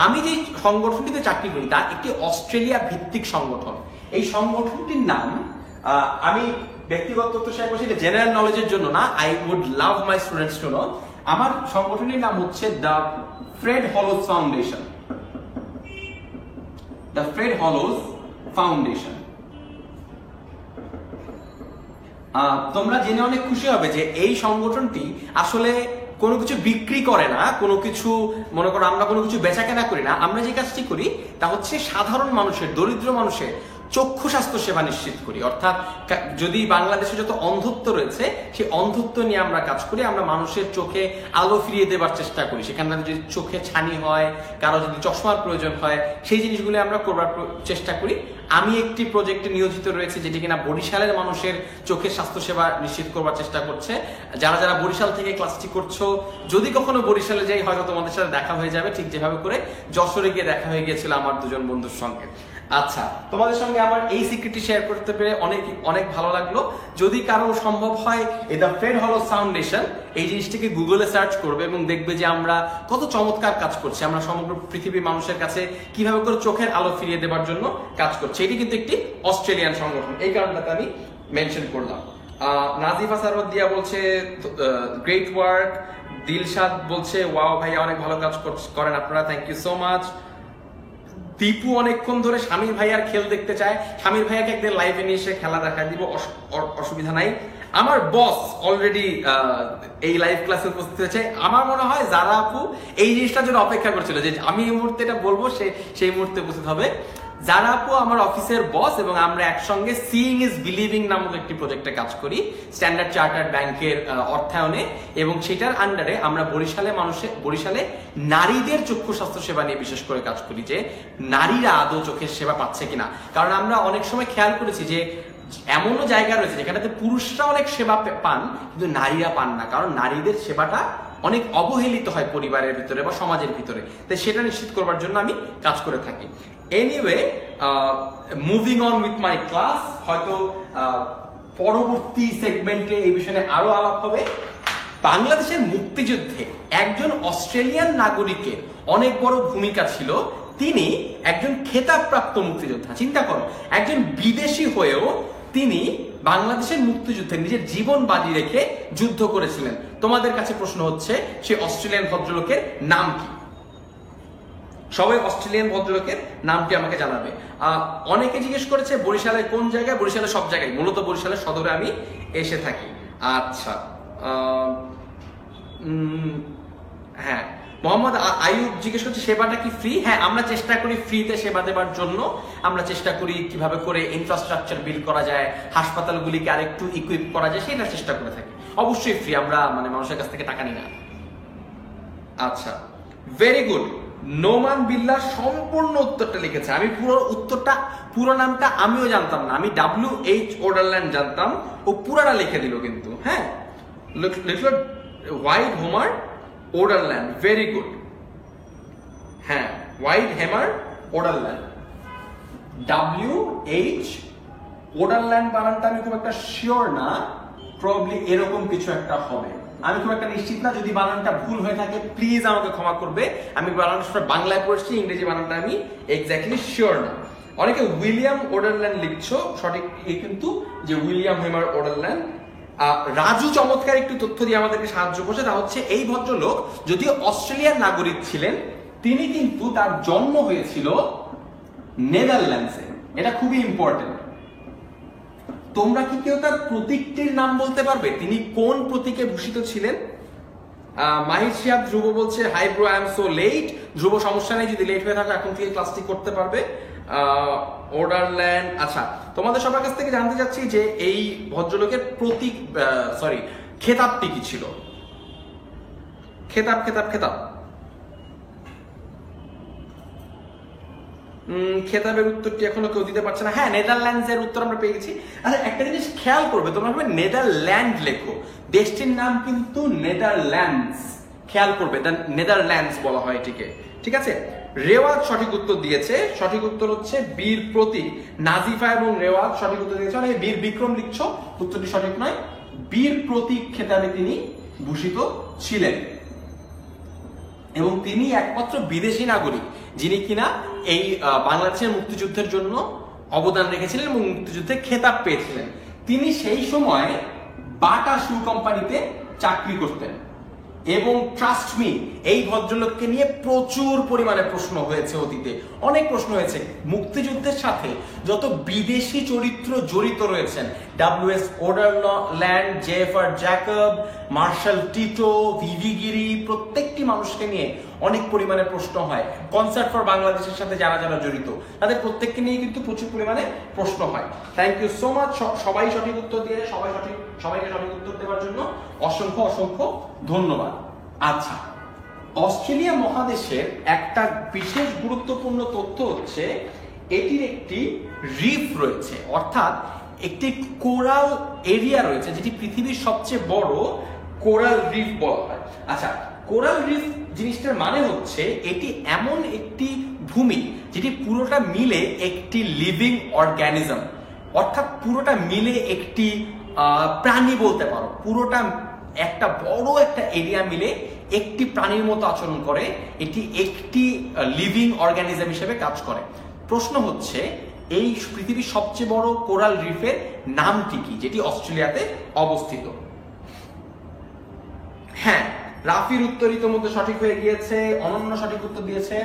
আমি যে সংগঠনটিতে চাকরি করি তা একটি অস্ট্রেলিয়া ভিত্তিক সংগঠন। এই সংগঠনটির নাম, আমি ব্যক্তিগত তথ্য শেয়ার করছি, এটা জেনারেল নলেজের জন্য না, I would love my students to know. আমার সংগঠনের নাম হচ্ছে the Fred Hollows Foundation. The Fred Hollows Foundation. তোমরা জেনে অনেক খুশি হবে যে এই সংগঠনটি আসলে কোনো কিছু বিক্রি করে না, কোনো কিছু, মনে করো আমরা কোনো কিছু বেচা কেনা করি না। আমরা যে কাজটি করি তা হচ্ছে সাধারণ মানুষের, দরিদ্র মানুষের চক্ষু স্বাস্থ্য সেবা নিশ্চিত করি। অর্থাৎ যদি বাংলাদেশে যত অন্ধত্ব রয়েছে সেই অন্ধত্ব নিয়ে আমরা কাজ করি। আমরা মানুষের চোখে আলো ফিরিয়ে দেবার চেষ্টা করি। সেখানে যদি চোখে ছানি হয়, কারো যদি চশমার প্রয়োজন হয়, সেই জিনিসগুলো আমরা করবার চেষ্টা করি। আমি একটি প্রজেক্টে নিয়োজিত রয়েছে যেটি কিনা বরিশালের মানুষের চোখের স্বাস্থ্য সেবা নিশ্চিত করবার চেষ্টা করছে। যারা যারা বরিশাল থেকে ক্লাসটি করছো, যদি কখনো বরিশালে যাই হয়তো তোমাদের সাথে দেখা হয়ে যাবে, ঠিক যেভাবে করে যশোরে গিয়ে দেখা হয়ে গিয়েছিল আমার দুজন বন্ধুর সঙ্গে। আচ্ছা, তোমাদের সঙ্গে আমার এই সিক্রেটটি শেয়ার করতে পেরে অনেক অনেক ভালো লাগলো। যদি কারো সম্ভব হয় এই দ্য ফ্রেড হলোজ ফাউন্ডেশন এই জিনিসটিকে গুগলে সার্চ করবে এবং দেখবে যে আমরা কত চমৎকার কাজ করছি। আমরা সমগ্র পৃথিবীর মানুষের কাছে কিভাবে করে চোখের আলো ফিরিয়ে দেওয়ার জন্য কাজ করছি। এটি কিন্তু একটি অস্ট্রেলিয়ান সংগঠন, এই কারণটাতে আমি মেনশন করলাম। নাজিফা সারওয়াদিয়া বলছে গ্রেট ওয়ার্ক। দিলশাদ বলছে ওয়াও ভাইয়া অনেক ভালো কাজ করেন আপনারা, thank you so much. Dipu অনেকক্ষণ ধরে স্বামীর ভাইয়ার খেল দেখতে চায়, স্বামীর ভাইয়াকে একদিন লাইভে নিয়ে এসে খেলা দেখা দিব, অসুবিধা নাই। আমার বস অলরেডি এই লাইভ ক্লাসে উপস্থিত হয়েছে। আমার মনে হয় যারা আপু এই জিনিসটার জন্য অপেক্ষা করছিল যে আমি এই মুহূর্তে এটা বলবো, সেই মুহূর্তে উপস্থিত হবে। যারা আপু আমার অফিসের বস এবং আমরা একসঙ্গে সিইং ইজ বিলিভিং নামক একটি প্রজেক্টে কাজ করি স্ট্যান্ডার্ড চার্টার্ড ব্যাংকের অর্থায়নে, এবং সেটার আন্ডারে আমরা বরিশালে নারীদের চক্ষু স্বাস্থ্য সেবা নিয়ে বিশেষ করে কাজ করি, যে নারীরা আদৌ চোখের সেবা পাচ্ছে কিনা। কারণ আমরা অনেক সময় খেয়াল করেছি যে এমনও জায়গা রয়েছে যেখানে পুরুষরা অনেক সেবা পান কিন্তু নারীরা পান না, কারণ নারীদের সেবাটা অনেক অবহেলিত হয় পরিবারের ভিতরে বা সমাজের ভিতরে। তাই সেটা নিশ্চিত করবার জন্য আমি কাজ করে থাকি। Anyway, moving on with my class, হয়তো পরবর্তী সেগমেন্টে এই বিষয়ে আরো আলাপ হবে। বাংলাদেশের মুক্তিযুদ্ধে একজন অস্ট্রেলিয়ান নাগরিকের অনেক বড় ভূমিকা ছিল। তিনি একজন খেতাবপ্রাপ্ত মুক্তিযোদ্ধা। চিন্তা করো, একজন বিদেশি হয়েও তিনি বাংলাদেশের মুক্তিযুদ্ধে নিজের জীবন বাজি রেখে যুদ্ধ করেছিলেন। তোমাদের কাছে প্রশ্ন হচ্ছে, সেই অস্ট্রেলিয়ান ভদ্রলোকের নাম কি? সবাই অস্ট্রেলিয়ান ভদ্রলোকের নামটি আমাকে জানাবে। অনেকে জিজ্ঞেস করেছে বরিশালের কোন জায়গায়। বরিশালের সব জায়গায়, মূলত বরিশালের সদরে আমি এসে থাকি। আচ্ছা, হ্যাঁ, মোহাম্মদ আয়ুব জিজ্ঞেস করছে সেবাটা কি ফ্রি? হ্যাঁ, আমরা চেষ্টা করি ফ্রিতে সেবা দেবার জন্য। আমরা চেষ্টা করি কিভাবে করে ইনফ্রাস্ট্রাকচার বিল্ড করা যায়, হাসপাতালগুলিকে আরেকটু ইকুইপ করা যায়, সেটা চেষ্টা করে থাকি। অবশ্যই ফ্রি, আমরা মানুষের কাছ থেকে টাকা নিই না। আচ্ছা, ভেরি গুড। নোমান বিল্লাহ সম্পূর্ণ উত্তরটা লিখেছে। আমি পুরো নামটা আমিও জানতাম না, আমি WH ওডারল্যান্ড জানতাম, ও পুরাটা লিখে দিল কিন্তু। হ্যাঁ, লিখলো ওয়াইড হোমার ওডারল্যান্ড, ভেরি গুড। হ্যাঁ, ওয়াইড হেমার ওডারল্যান্ড, WH ওডারল্যান্ড বানানটা আমি খুব একটা শিওর না, প্রবাবলি এরকম কিছু একটা হবে। আমি খুব একটা নিশ্চিত না, যদি বানানটা ভুল হয়ে থাকে প্লিজ আমাকে ক্ষমা করবে। আমি বানানটা বাংলায় পড়ছি, ইংরেজি বানানটা আমি এক্স্যাক্টলি শিওর না। অনেকে উইলিয়াম ওডারল্যান্ড লিখছো, সঠিক কিন্তু যে উইলিয়াম হেমার ওডারল্যান্ড। রাজু চমৎকার একটু তথ্য দিয়ে আমাদেরকে সাহায্য করছে, তা হচ্ছে এই ভদ্রলোক যদিও অস্ট্রেলিয়ার নাগরিক ছিলেন, তিনি কিন্তু তার জন্ম হয়েছিল নেদারল্যান্ডসে। এটা খুবই ইম্পর্টেন্ট। তোমরা কি কেউ তার প্রতীকটির নাম বলতে পারবে? তিনি কোন প্রতীকে ভূষিত ছিলেন? মাহির শিহাব ধ্রুব বলছে hi bro, I am so late. Dhruba, সমস্যা নেই, যদি লেট হয়ে থাকে এখন থেকে ক্লাসটি করতে পারবে। ওডারল্যান্ড। আচ্ছা, তোমাদের সবার কাছ থেকে জানতে চাচ্ছি যে এই ভদ্রলোকের প্রতীক, খেতাবটি কি ছিল? খেতাব। খেতাবের উত্তরটি এখনো কেউ দিতে পারছে না। হ্যাঁ, নেদারল্যান্ডসের উত্তর আমরা পেয়ে গেছি। আচ্ছা, একটা জিনিস খেয়াল করবে, তোমরা ভাবে নেদারল্যান্ড লেখো, দেশটির নাম কিন্তু নেদারল্যান্ডস, খেয়াল করবে, নেদারল্যান্ডস বলা হয় এটিকে, ঠিক আছে। রেওয়াজ সঠিক উত্তর দিয়েছে, সঠিক উত্তর হচ্ছে বীর প্রতীক। নাজিফা এবং রেওয়াজ সঠিক উত্তর দিয়েছে, অনেকে বীর বিক্রম লিখছো, উত্তরটি সঠিক নয়, বীর প্রতীক খেতাবে তিনি ভূষিত ছিলেন এবং তিনি একমাত্র বিদেশি নাগরিক যিনি কিনা এই বাংলাদেশের মুক্তিযুদ্ধের জন্য অবদান রেখেছিলেন এবং মুক্তিযুদ্ধে খেতাব পেয়েছিলেন। তিনি সেই সময় বাটা শু কোম্পানিতে চাকরি করতেন এবং ট্রাস্ট মি, এই ভদ্রলোককে নিয়ে প্রচুর পরিমাণে প্রশ্ন হয়েছে, অতীতে অনেক প্রশ্ন হয়েছে। মুক্তিযুদ্ধের সাথে যত বিদেশি চরিত্র জড়িত রয়েছেন, ডব্লিউ.এস. ওডারল্যান্ড, জেফার জ্যাকব, মার্শাল টিটো, ভিভি গিরি, প্রত্যেকটি মানুষকে নিয়ে অনেক পরিমাণে প্রশ্ন হয়। কনসার্ট ফর বাংলাদেশের সাথে যারা যারা জড়িত তাদের প্রত্যেককে নিয়ে কিন্তু প্রচুর পরিমাণে প্রশ্ন হয়। থ্যাংক ইউ সো মাচ সবাই সঠিক উত্তর দিয়ে, সবাইকে সঠিক উত্তর দেওয়ার জন্য অসংখ্য অসংখ্য ধন্যবাদ। আচ্ছা, অস্ট্রেলিয়া মহাদেশের একটা বিশেষ গুরুত্বপূর্ণ তথ্য হচ্ছে এটির একটি রিফ রয়েছে, অর্থাৎ একটি কোরাল এরিয়া রয়েছে যেটি পৃথিবীর সবচেয়ে বড় কোরাল রিফ বলা হয়। আচ্ছা, কোরাল রিফ জিনিসটার মানে হচ্ছে এটি এমন একটি ভূমি যেটি পুরোটা মিলে একটি লিভিং অর্গানিজম, অর্থাৎ পুরোটা মিলে একটি প্রাণী বলতে পারো, পুরোটা একটা বড় একটা এরিয়া মিলে একটি প্রাণীর মতো আচরণ করে, এটি একটি লিভিং অর্গানিজম হিসেবে কাজ করে। প্রশ্ন হচ্ছে এই পৃথিবীর সবচেয়ে বড় কোরাল রিফের নামটি কি যেটি অস্ট্রেলিয়াতে অবস্থিত? হ্যাঁ, রাফির উত্তর ইতিমধ্যে সঠিক হয়ে গিয়েছে, অনন্য সঠিক উত্তর দিয়েছে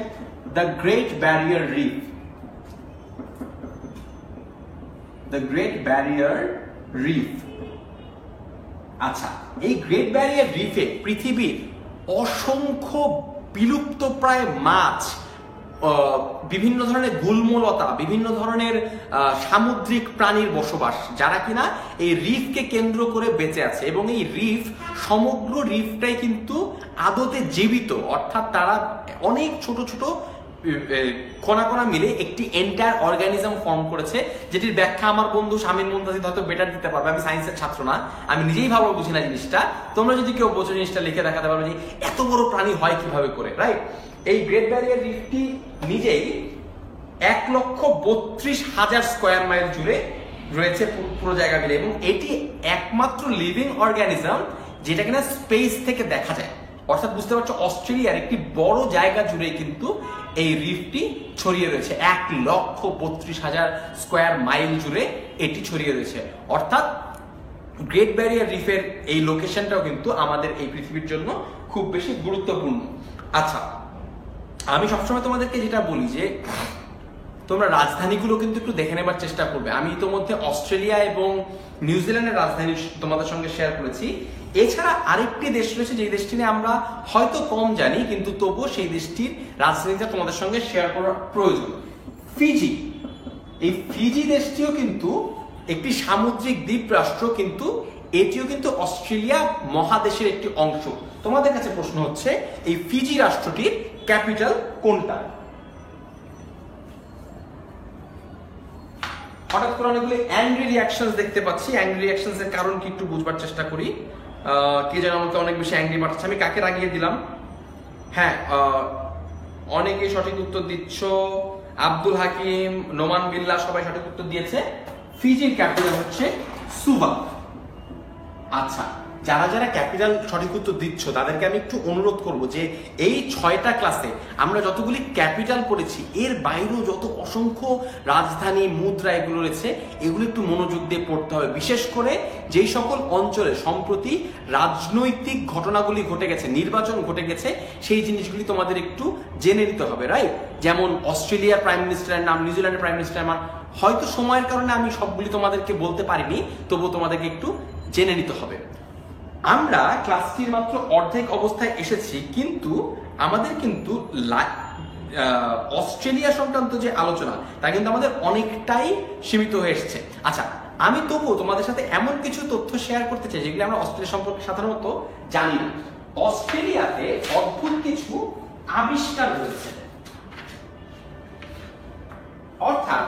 the great barrier reef, the great barrier reef. আচ্ছা, এই গ্রেট ব্যারিয়ার রিফে পৃথিবীর অসংখ্য বিলুপ্তপ্রায় মাছ, বিভিন্ন ধরনের গুল্মলতা, বিভিন্ন ধরনের সামুদ্রিক প্রাণীর বসবাস, যারা কিনা এই রিফকে কেন্দ্র করে বেঁচে আছে এবং এই রিফ, সমগ্র রিফটাই কিন্তু আদতে জীবিত, অর্থাৎ তারা অনেক ছোট ছোট কণা কণা মিলে একটি এন্টায়ার অর্গানিজম ফর্ম করেছে, যেটির ব্যাখ্যা আমার বন্ধু শামীম মুনতাজির হয়তো বেটার দিতে পারবে। আমি সায়েন্সের ছাত্র না, আমি নিজেই ভালো বুঝি না জিনিসটা, তোমরা যদি কেউ বোঝো জিনিসটা লিখে দেখাতে পারবে যে এত বড় প্রাণী হয় কিভাবে করে, রাইট? এই গ্রেট ব্যারিয়ার রিফটি নিজেই 1,32,000 স্কোয়ার মাইল জুড়ে রয়েছে পুরো জায়গা মিলে এবং এটি একমাত্র লিভিং অর্গানিজম যেটা কিনা স্পেস থেকে দেখা যায়, অর্থাৎ বুঝতে পারছো অস্ট্রেলিয়ার একটি বড় জায়গা জুড়ে কিন্তু এই রিফটি ছড়িয়ে রয়েছে, 1,32,000 স্কোয়ার মাইল জুড়ে এটি ছড়িয়ে রয়েছে। অর্থাৎ গ্রেট ব্যারিয়ার রিফের এই লোকেশনটাও কিন্তু আমাদের এই পৃথিবীর জন্য খুব বেশি গুরুত্বপূর্ণ। আচ্ছা, আমি সবসময় তোমাদেরকে যেটা বলি যে তোমরা রাজধানীগুলো কিন্তু একটু দেখে নেবার চেষ্টা করবে। আমি ইতোমধ্যে অস্ট্রেলিয়া এবং নিউজিল্যান্ডের রাজধানী তোমাদের সঙ্গে শেয়ার করেছি। এছাড়া আরেকটি দেশ রয়েছে যে দেশটি নিয়ে আমরা হয়তো কম জানি, কিন্তু তবুও সেই দেশটির রাজধানীটা তোমাদের সঙ্গে শেয়ার করার প্রয়োজন, ফিজি। এই ফিজি দেশটিও কিন্তু একটি সামুদ্রিক দ্বীপ রাষ্ট্র, কিন্তু এটিও কিন্তু অস্ট্রেলিয়া মহাদেশের একটি অংশ। তোমাদের কাছে প্রশ্ন হচ্ছে এই ফিজি রাষ্ট্রটির ক্যাপিটাল কোনটা? হঠাৎ করে অনেকগুলি অ্যাংরি রিয়াকশনস দেখতে পাচ্ছি, অ্যাংরি রিয়াকশনস এর কারণ কি একটু বুঝবার চেষ্টা করি। কে যেন আমাকে অনেক বেশি অ্যাংরি পাঠাচ্ছে, আমি কাকে রাগিয়ে দিলাম? হ্যাঁ, অনেকে সঠিক উত্তর দিচ্ছ, আব্দুল হাকিম, নোমান বিল্লাহ সবাই সঠিক উত্তর দিয়েছে। ফিজির ক্যাপিটাল হচ্ছে সুভা। আচ্ছা, যারা যারা ক্যাপিটাল সঠিক উত্তর দিচ্ছ তাদেরকে আমি একটু অনুরোধ করব যে এই 6টা ক্লাসে আমরা যতগুলি ক্যাপিটাল পড়েছি এর বাইরেও যত অসংখ্য রাজধানী, মুদ্রা এগুলো রয়েছে, এগুলো একটু মনোযোগ দিয়ে পড়তে হবে। বিশেষ করে যেই সকল অঞ্চলে সম্প্রতি রাজনৈতিক ঘটনাগুলি ঘটে গেছে, নির্বাচন ঘটে গেছে, সেই জিনিসগুলি তোমাদের একটু জেনে নিতে হবে, রাইট? যেমন অস্ট্রেলিয়ার প্রাইম মিনিস্টারের নাম, নিউজিল্যান্ডের প্রাইম মিনিস্টারের নাম, হয়তো সময়ের কারণে আমি সবগুলি তোমাদেরকে বলতে পারিনি, তবুও তোমাদেরকে একটু জেনে নিতে হবে। আমরা ক্লাসটির মাত্র অর্ধেক অবস্থায় এসেছি, কিন্তু আমাদের কিন্তু অস্ট্রেলিয়া সংক্রান্ত যে আলোচনা তা কিন্তু আমাদের অনেকটাই সীমিত হয়ে এসেছে। আচ্ছা, আমি তবুও তোমাদের সাথে এমন কিছু তথ্য শেয়ার করতে চাই যেগুলো আমরা অস্ট্রেলিয়া সম্পর্কে সাধারণত জানি না। অস্ট্রেলিয়াতে অদ্ভুত কিছু আবিষ্কার হয়েছে। অর্থাৎ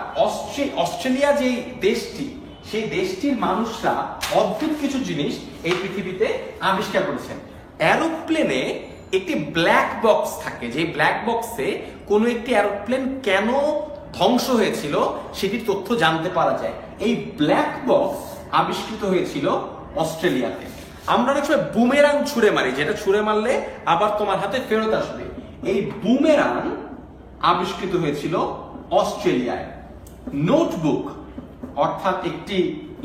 অস্ট্রেলিয়া যে দেশটি, সেই দেশটির মানুষরা অদ্ভুত কিছু জিনিস এই পৃথিবীতে আবিষ্কার করেছেন। এরোপ্লেনে একটি ব্ল্যাক বক্স থাকে, যে ব্ল্যাক বক্সে কোনো একটি এরোপ্লেন কেন ধ্বংস হয়েছিল সেটির তথ্য জানতে পারা যায়। এই ব্ল্যাক বক্স আবিষ্কৃত হয়েছিল অস্ট্রেলিয়াতে। আমরা অনেক সময় বুমেরাং ছুঁড়ে মারি, যেটা ছুঁড়ে মারলে আবার তোমার হাতে ফেরত আসবে। এই বুমেরাং আবিষ্কৃত হয়েছিল অস্ট্রেলিয়ায়। নোটবুক অর্থাৎ একটি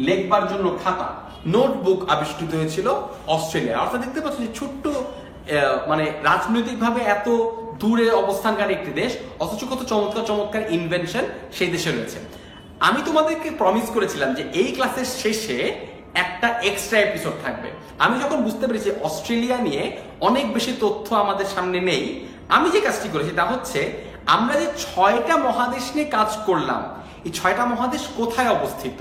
লেখবার জন্য খাতা, নোটবুক আবিষ্কৃত হয়েছিল অস্ট্রেলিয়ায়। অর্থাৎ দেখতে পাচ্ছ যে ছোট্ট মানে রাজনৈতিকভাবে এত দূরে অবস্থানকারী একটি দেশ, অথচ কত চমৎকার চমৎকার ইনভেনশন সেই দেশে রয়েছে। আমি তোমাদেরকে প্রমিস করেছিলাম যে এই ক্লাসের শেষে একটা এক্সট্রা এপিসোড থাকবে। আমি যখন বুঝতে পেরেছি অস্ট্রেলিয়া নিয়ে অনেক বেশি তথ্য আমাদের সামনে নেই, আমি যে কাজটি করেছি তা হচ্ছে আমরা যে 6টা মহাদেশ নিয়ে কাজ করলাম, এই 6টা মহাদেশ কোথায় অবস্থিত?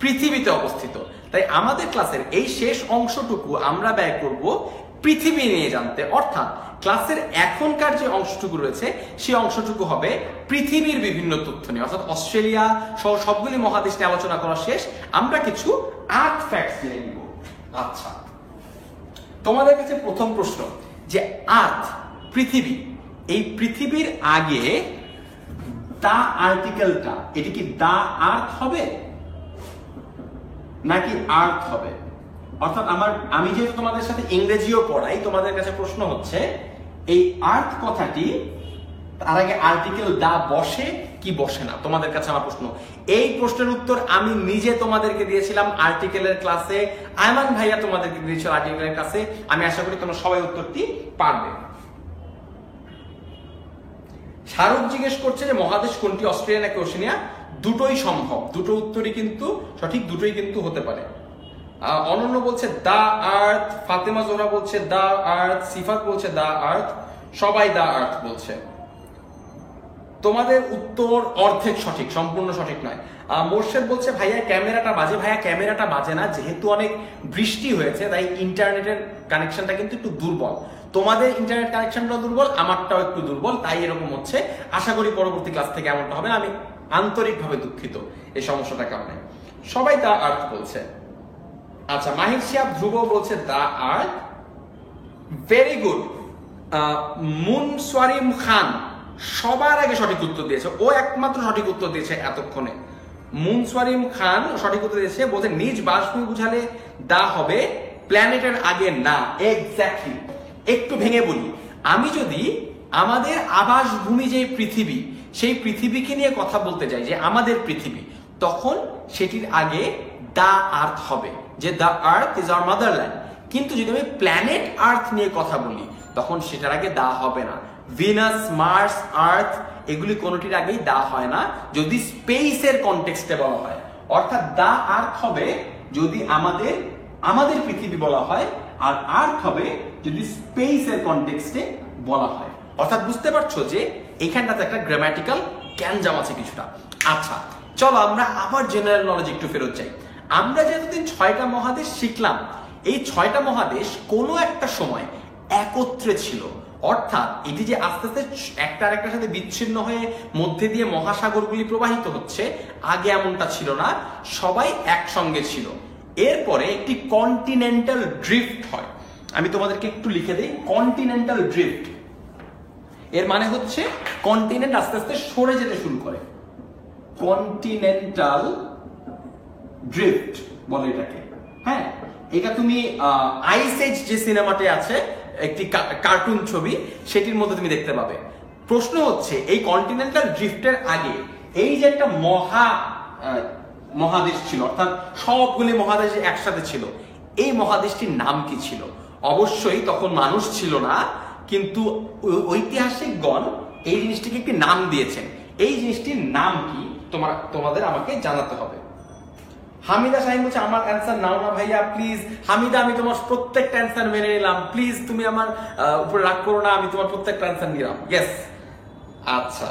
পৃথিবীতে অবস্থিত। তাই আমাদের ক্লাসের এই শেষ অংশটুকু আমরা ব্যয় করব পৃথিবী নিয়ে জানতে। অর্থাৎ ক্লাসের এখনকার যে অংশটুকু রয়েছে সেই অংশটুকু হবে পৃথিবীর বিভিন্ন তথ্য নিয়ে। অর্থাৎ অস্ট্রেলিয়া সহ সবগুলি মহাদেশ নিয়ে আলোচনা করা শেষ, আমরা কিছু আর্থ ফ্যাক্টস জেনে নিব। আচ্ছা, তোমাদের কাছে প্রথম প্রশ্ন যে আর্থ, পৃথিবী, এই পৃথিবীর আগে দা আর্টিকেলটা, এটি কি দা আর্থ হবে নাকি আর্থ হবে? অর্থাৎ আমি যেহেতু তোমাদের সাথে ইংরেজিও পড়াই, তোমাদের কাছে প্রশ্ন হচ্ছে এই আর্থ কথাটি তার আগে আর্টিকেল দা বসে কি বসে না? তোমাদের কাছে আমার প্রশ্ন। এই প্রশ্নের উত্তর আমি নিজে তোমাদেরকে দিয়েছিলাম আর্টিকেলের ক্লাসে, আয়মান ভাইয়া তোমাদেরকে দিয়েছিল আর্টিকেলের ক্লাসে। আমি আশা করি তোমরা সবাই উত্তরটি পারবে। শাহরুখ জিজ্ঞেস করছে যে মহাদেশ কোনটি, অস্ট্রেলিয়া নাকি ওশেনিয়া? দুটোই সম্ভব, দুটো উত্তরই কিন্তু সঠিক, দুটোই কিন্তু হতে পারে। অনন্য বলছে দা আর্থ, ফাতেমা জোহরা বলছে দা আর্থ, সিফাত বলছে দা আর্থ, সবাই দা আর্থ বলছে। তোমাদের উত্তর অর্ধেক সঠিক, সম্পূর্ণ সঠিক নয়। মোর্শেদ বলছে ভাইয়া ক্যামেরাটা বাজে। ভাইয়া ক্যামেরাটা বাজে না, যেহেতু অনেক বৃষ্টি হয়েছে তাই ইন্টারনেটের কানেকশনটা কিন্তু একটু দুর্বল। তোমাদের ইন্টারনেট কানেকশনটাও দুর্বল, আমারটাও একটু দুর্বল, তাই এরকম হচ্ছে। আশা করি পরবর্তী ক্লাস থেকে এমনটা হবে না। আমি আন্তরিকভাবে দুঃখিত এই সমস্যাটার কারণে। সবাই দা আর্থ বলছে। আচ্ছা, মাহির শিয়াব ধ্রুব বলছে দা আর্থ, ভেরি গুড। মুনসওয়ারিম খান সবার আগে সঠিক উত্তর দিয়েছে, ও একমাত্র সঠিক উত্তর দিয়েছে এতক্ষণে। মুনসওয়ারিম খান সঠিক উত্তর দিয়েছে, বলছে নিজ বাসভূমি বুঝালে দা হবে, প্ল্যানেটের আগে না। এক্স্যাক্টলি। একটু ভেঙে বলি, আমি যদি আমাদের আবাসভূমি যে পৃথিবী, সেই পৃথিবীকে নিয়ে কথা বলতে যাই যে আমাদের পৃথিবী, তখন সেটির আগে দা আর্থ হবে, যে দা আর্থ ইজ আওয়ার মাদারল্যান্ড। কিন্তু যদি আমি প্ল্যানেট আর্থ নিয়ে কথা বলি তখন সেটার আগে দা হবে না। ভিনাস, মার্স, আর্থ এগুলি কোনোটির আগেই দা হয় না যদি স্পেসের কনটেক্সটে বলা হয়। অর্থাৎ দা আর্থ হবে যদি আমাদের পৃথিবী বলা হয়, আর আর্থ হবে যদি স্পেসের কনটেক্সটে বলা হয়। অর্থাৎ বুঝতে পারছো যে এখানটাতে একটা গ্রামাটিক্যাল গ্যাঞ্জাম আছে কিছুটা। আচ্ছা, চলো আমরা আবার জেনারেল নলেজ একটু ফেরত যাই। আমরা যে এতদিন 6টা মহাদেশ শিখলাম, এই 6টা মহাদেশ কোনো একটা সময় একত্রে ছিল। অর্থাৎ এটি যে আস্তে আস্তে একটা আরেকটার সাথে বিচ্ছিন্ন হয়ে মধ্যে দিয়ে মহাসাগরগুলি প্রবাহিত হচ্ছে, আগে এমনটা ছিল না, সবাই একসঙ্গে ছিল। এরপরে একটি কন্টিনেন্টাল ড্রিফট হয়। আমি তোমাদেরকে একটু লিখে দিই, কন্টিনেন্টাল ড্রিফট এর মানে হচ্ছে কন্টিনেন্ট আস্তে আস্তে সরে যেতে শুরু করে। কন্টিনেন্টাল ড্রিফট বলে এটাকে। হ্যাঁ, এটা তুমি আইস এজ যে সিনেমাতে আছে, একটি কার্টুন ছবি, সেটির মধ্যে তুমি দেখতে পাবে। প্রশ্ন হচ্ছে এই কন্টিনেন্টাল ড্রিফটের আগে এই যে একটা মহাদেশ ছিল, অর্থাৎ সবগুলি মহাদেশ একসাথে ছিল, এই মহাদেশটির নাম কি ছিল? অবশ্যই তখন মানুষ ছিল না, কিন্তু ঐতিহাসিকগণ এই জিনিসটিকে একটি নাম দিয়েছেন। এই জিনিসটির নাম কি তোমাদের আমাকে জানাতে হবে। হামিদা শাহিন বলছে আমার অ্যান্সার নাও না ভাইয়া প্লিজ। হামিদা, আমি তোমার প্রত্যেকটা অ্যান্সার মেনে নিলাম, প্লিজ তুমি আমার উপরে রাগ করো না, আমি তোমার প্রত্যেকটা অ্যান্সার নিলাম। ইয়েস। আচ্ছা,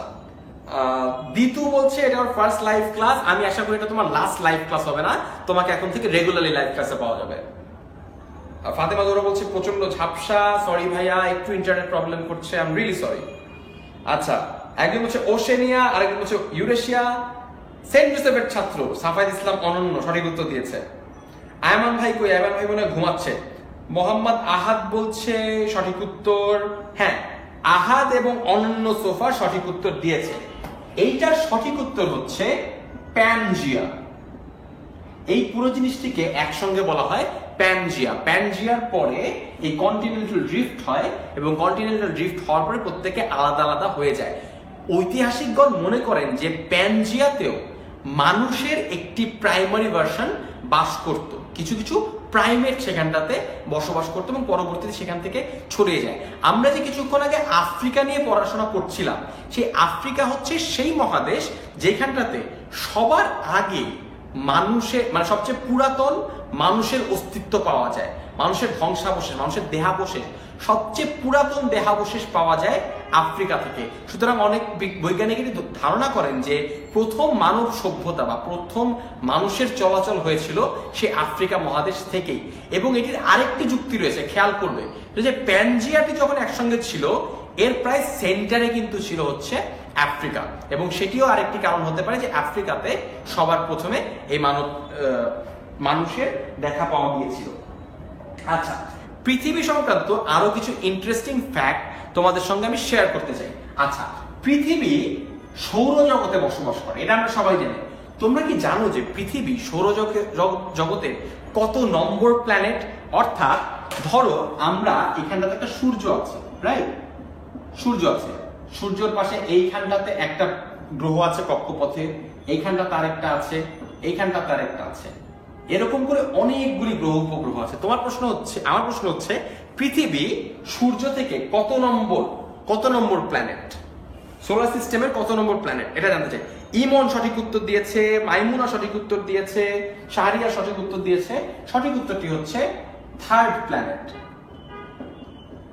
দিতু বলছে এটা ওর ফার্স্ট লাইভ ক্লাস। আমি আশা করি এটা তোমার লাস্ট লাইভ ক্লাস হবে না, তোমাকে এখন থেকে রেগুলারলি লাইভ ক্লাসে পাওয়া যাবে। ফাতেমা জোহরা বলছে প্রচন্ড ঝাপসা, সরি ভাইয়া একটু ইন্টারনেট প্রবলেম করছে, আই এম রিয়েলি সরি। আচ্ছা, একজন হচ্ছে ওশেনিয়া, আরেকজন হচ্ছে ইউরেশিয়া। সেন্ট জোসেফের ছাত্র সাফায়েত ইসলাম অনন্য সঠিক উত্তর দিয়েছে। আয়মান ভাই কই? আয়মান ভাই মনে হয় ঘুমাচ্ছে। মোহাম্মদ আহাদ বলছে সঠিক উত্তর, হ্যাঁ আহাদ এবং অনন্য সোফা সঠিক উত্তর দিয়েছে। এইটার সঠিক উত্তর হচ্ছে প্যানজিয়া। এই পুরো জিনিসটিকে একসঙ্গে বলা হয় প্যানজিয়া। প্যানজিয়ার পরে এই কন্টিনেন্টাল ড্রিফট হয় এবং কন্টিনেন্টাল ড্রিফট হওয়ার পরে প্রত্যেকে আলাদা আলাদা হয়ে যায়। ঐতিহাসিকগণ মনে করেন যে প্যানজিয়াতেও মানুষের একটি প্রাইমারি ভার্সন বাস করত, কিছু কিছু প্রাইমেট সেখানটাতে বসবাস করতো এবং পরবর্তীতে সেখান থেকে ছড়িয়ে যায়। আমরা যে কিছুক্ষণ আগে আফ্রিকা নিয়ে পড়াশোনা করছিলাম, সেই আফ্রিকা হচ্ছে সেই মহাদেশ যেখানটাতে সবার আগে মানুষের মানে সবচেয়ে পুরাতন মানুষের অস্তিত্ব পাওয়া যায়, মানুষের ধ্বংসাবশেষ, মানুষের দেহাবশেষ, সবচেয়ে পুরাতন দেহাবশেষ পাওয়া যায় আফ্রিকা থেকে। সুতরাং অনেক বৈজ্ঞানিকেরই ধারণা করেন যে প্রথম মানব সভ্যতা বা প্রথম মানুষের চলাচল হয়েছিল সে আফ্রিকা মহাদেশ থেকেই। এবং এটির আরেকটি যুক্তি রয়েছে, খেয়াল করবে যে প্যানজিয়াটি যখন একসঙ্গে ছিল এর প্রায় সেন্টারে কিন্তু ছিল হচ্ছে আফ্রিকা, এবং সেটিও আরেকটি কারণ হতে পারে যে আফ্রিকাতে সবার প্রথমে এই মানুষের দেখা পাওয়া গিয়েছিল। আচ্ছা, পৃথিবী সংক্রান্ত আরো কিছু ইন্টারেস্টিং ফ্যাক্ট তোমাদের সঙ্গে আমি শেয়ার করতে চাই। আচ্ছা, পৃথিবী সৌরজগতে বসবাস করে, এটা আমরা সবাই জানি। তোমরা কি জানো যে পৃথিবী সৌরজগতের কত নম্বর প্ল্যানেট? অর্থাৎ ধরো আমরা এখানটাতে একটা সূর্য আছে, রাইট? সূর্য আছে, সূর্যের পাশে এইখানটাতে একটা গ্রহ আছে কক্ষপথে, এইখানটা তার একটা আছে, এইখানটা তার একটা আছে, এরকম করে অনেকগুলি গ্রহ উপগ্রহ আছে। আমার প্রশ্ন হচ্ছে পৃথিবী সূর্য থেকে কত নম্বর প্ল্যানেট? সোলার সিস্টেমের কত নম্বর প্ল্যানেট এটা জানতে চাই। ইমন সঠিক উত্তর দিয়েছে, মাইমুনা সঠিক উত্তর দিয়েছে, শাহরিয়া সঠিক উত্তর দিয়েছে। সঠিক উত্তরটি হচ্ছে থার্ড প্ল্যানেট।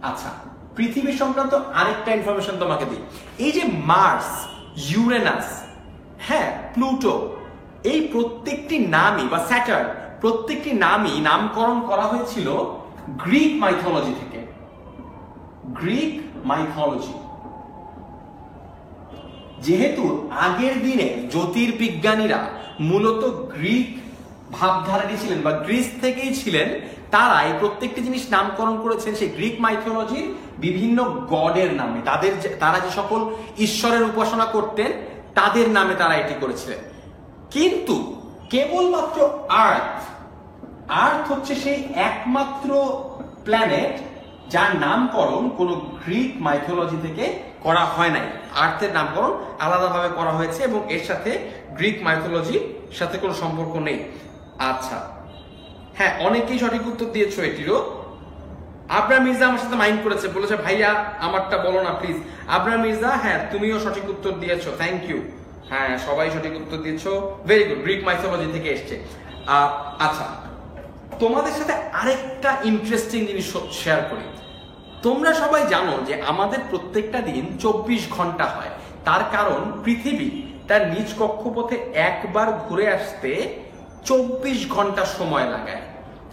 আচ্ছা, পৃথিবী সংক্রান্ত আরেকটা ইনফরমেশন তোমাকে দিই। এই যে মার্স, ইউরেনাস, হ্যাঁ প্লুটো, এই প্রত্যেকটি নামই বা স্যাটার্ন, প্রত্যেকটি নামই নামকরণ করা হয়েছিল গ্রিক মাইথোলজি থেকে। গ্রিক মাইথোলজি, যেহেতু আগের দিনে জ্যোতির্বিজ্ঞানীরা মূলত গ্রিক ভাবধারাটি ছিলেন বা গ্রিস থেকেই ছিলেন, তারা এই প্রত্যেকটি জিনিস নামকরণ করেছেন সেই গ্রিক মাইথোলজির বিভিন্ন গডের নামে। তারা যে সকল ঈশ্বরের উপাসনা করতেন তাদের নামে তারা এটি করেছিলেন। কিন্তু কেবলমাত্র আর্থ হচ্ছে সেই একমাত্র প্ল্যানেট যার নামকরণ কোনো গ্রিক মাইথোলজি থেকে করা হয় নাই। আর্থের নামকরণ আলাদাভাবে করা হয়েছে এবং এর সাথে গ্রিক মাইথোলজির সাথে কোনো সম্পর্ক নেই। আচ্ছা, হ্যাঁ অনেকেই সঠিক উত্তর দিয়েছো এটিরও। আবরার মির্জা আমার সাথে মাইন্ড করেছে, বলেছে ভাইয়া আমারটা বলো না প্লিজ। আবরার মির্জা, হ্যাঁ তুমিও সঠিক উত্তর দিয়েছো, থ্যাংক ইউ। হ্যাঁ সবাই সঠিক উত্তর দিয়েছো, ভেরি গুড, গ্রিক মাইথোলজি থেকে এসছে। আচ্ছা, তোমাদের সাথে আরেকটা ইন্টারেস্টিং জিনিস শেয়ার করি। তোমরা সবাই জানো যে আমাদের প্রত্যেকটা দিন 24 ঘন্টা হয়। তার কারণ পৃথিবী তার নিজ কক্ষপথে একবার ঘুরে আসতে 24 ঘন্টা সময় লাগায়,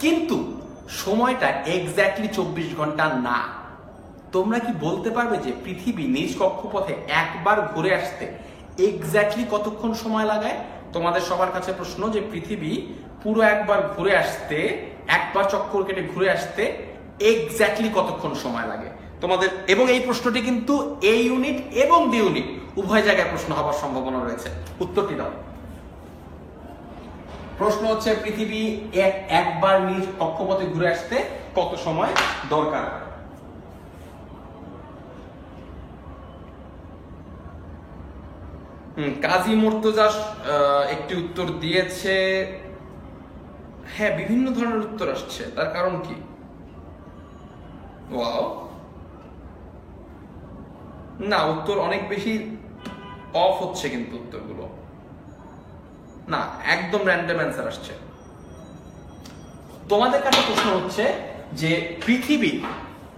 কিন্তু সময়টা এক্স্যাক্টলি 24 ঘন্টা না। তোমরা কি বলতে পারবে যে পৃথিবী নিজ কক্ষপথে একবার ঘুরে আসতে এক্স্যাক্টলি কতক্ষণ সময় লাগায়? তোমাদের সবার কাছে প্রশ্ন যে পৃথিবী পুরো একবার ঘুরে আসতে, একবার চক্কর কেটে ঘুরে আসতে এক্স্যাক্টলি কতক্ষণ সময় লাগে তোমাদের? এবং এই প্রশ্নটি কিন্তু এ ইউনিট এবং বি ইউনিট উভয় জায়গায় প্রশ্ন হওয়ার সম্ভাবনা রয়েছে। উত্তরটি দাও। প্রশ্ন হচ্ছে পৃথিবী একবার নিজ কক্ষপথে ঘুরে আসতে কত সময় দরকার? কাজী মুর্তজা একটি উত্তর দিয়েছে। হ্যাঁ বিভিন্ন ধরনের উত্তর আসছে, তার কারণ কি? ওয়াও, না উত্তর অনেক বেশি অফ হচ্ছে, কিন্তু উত্তরগুলো না, একদম র্যান্ডম অ্যান্সার আসছে। তোমাদের কাছে প্রশ্ন হচ্ছে যে পৃথিবী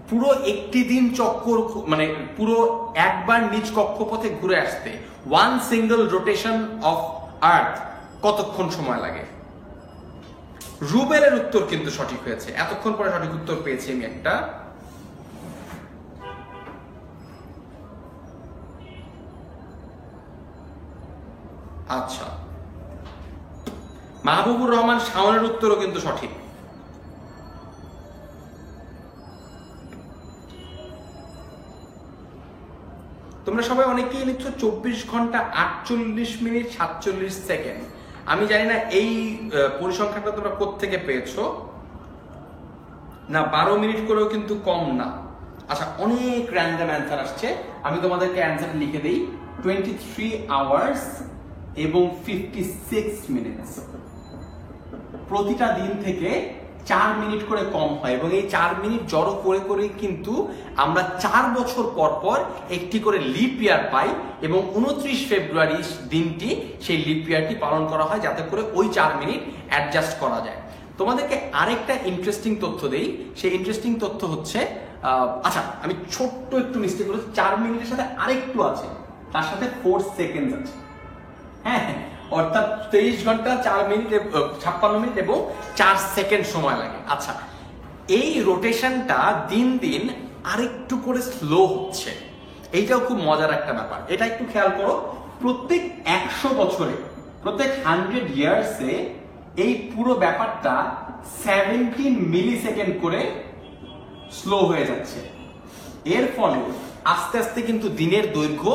পুরো একটি দিন চক্কর মানে পুরো একবার নিজ কক্ষপথে ঘুরে আসতে one single rotation of earth কতক্ষণ সময় লাগে? রুবেলের উত্তর কিন্তু সঠিক হয়েছে, এতক্ষণ পরে সঠিক উত্তর পেয়েছি আমি একটা। আচ্ছা, মাহবুবুর রহমান শাওনের উত্তরও কিন্তু সঠিক। তোমরা সবাই অনেকেই লিখছো 24 ঘন্টা 48 মিনিট 47 সেকেন্ড। আমি জানি না এই পরিসংখ্যানটা তোমরা কোত্থেকে পেয়েছো। না, 12 মিনিট করেও কিন্তু কম না। আচ্ছা, অনেক র্যান্ডম অ্যান্সার আসছে, আমি তোমাদেরকে অ্যান্সার লিখে দিই। 23 আওয়ার্স এবং 56 মিনিটস। প্রতিটা দিন থেকে 4 মিনিট করে কম হয় এবং এই 4 মিনিট জড়ো করে করে কিন্তু আমরা 4 বছর পর পর একটি করে লিপ ইয়ার পাই এবং 29 ফেব্রুয়ারি দিনটি সেই লিপ ইয়ারটি পালন করা হয় যাতে করে ওই 4 মিনিট অ্যাডজাস্ট করা যায়। তোমাদেরকে আরেকটা ইন্টারেস্টিং তথ্য দেই। সেই ইন্টারেস্টিং তথ্য হচ্ছে, আচ্ছা আমি ছোট্ট একটু মিস্টেক করেছি, 4 মিনিটের সাথে আরেকটু আছে, তার সাথে 4 সেকেন্ড আছে। হ্যাঁ, অর্থাৎ 23 ঘন্টা 4 মিনিট 56 মিনিট এবং 4 সেকেন্ড সময় লাগে। আচ্ছা, এই রোটেশনটা দিন দিন আরেকটু করে স্লো হচ্ছে, এইটাও খুব মজার একটা ব্যাপার। এটা একটু খেয়াল করো, প্রত্যেক 100 বছরে, প্রত্যেক 100 ইয়ার্সে এই পুরো ব্যাপারটা 17 মিলি সেকেন্ড করে স্লো হয়ে যাচ্ছে। এর ফলে আস্তে আস্তে কিন্তু দিনের দৈর্ঘ্য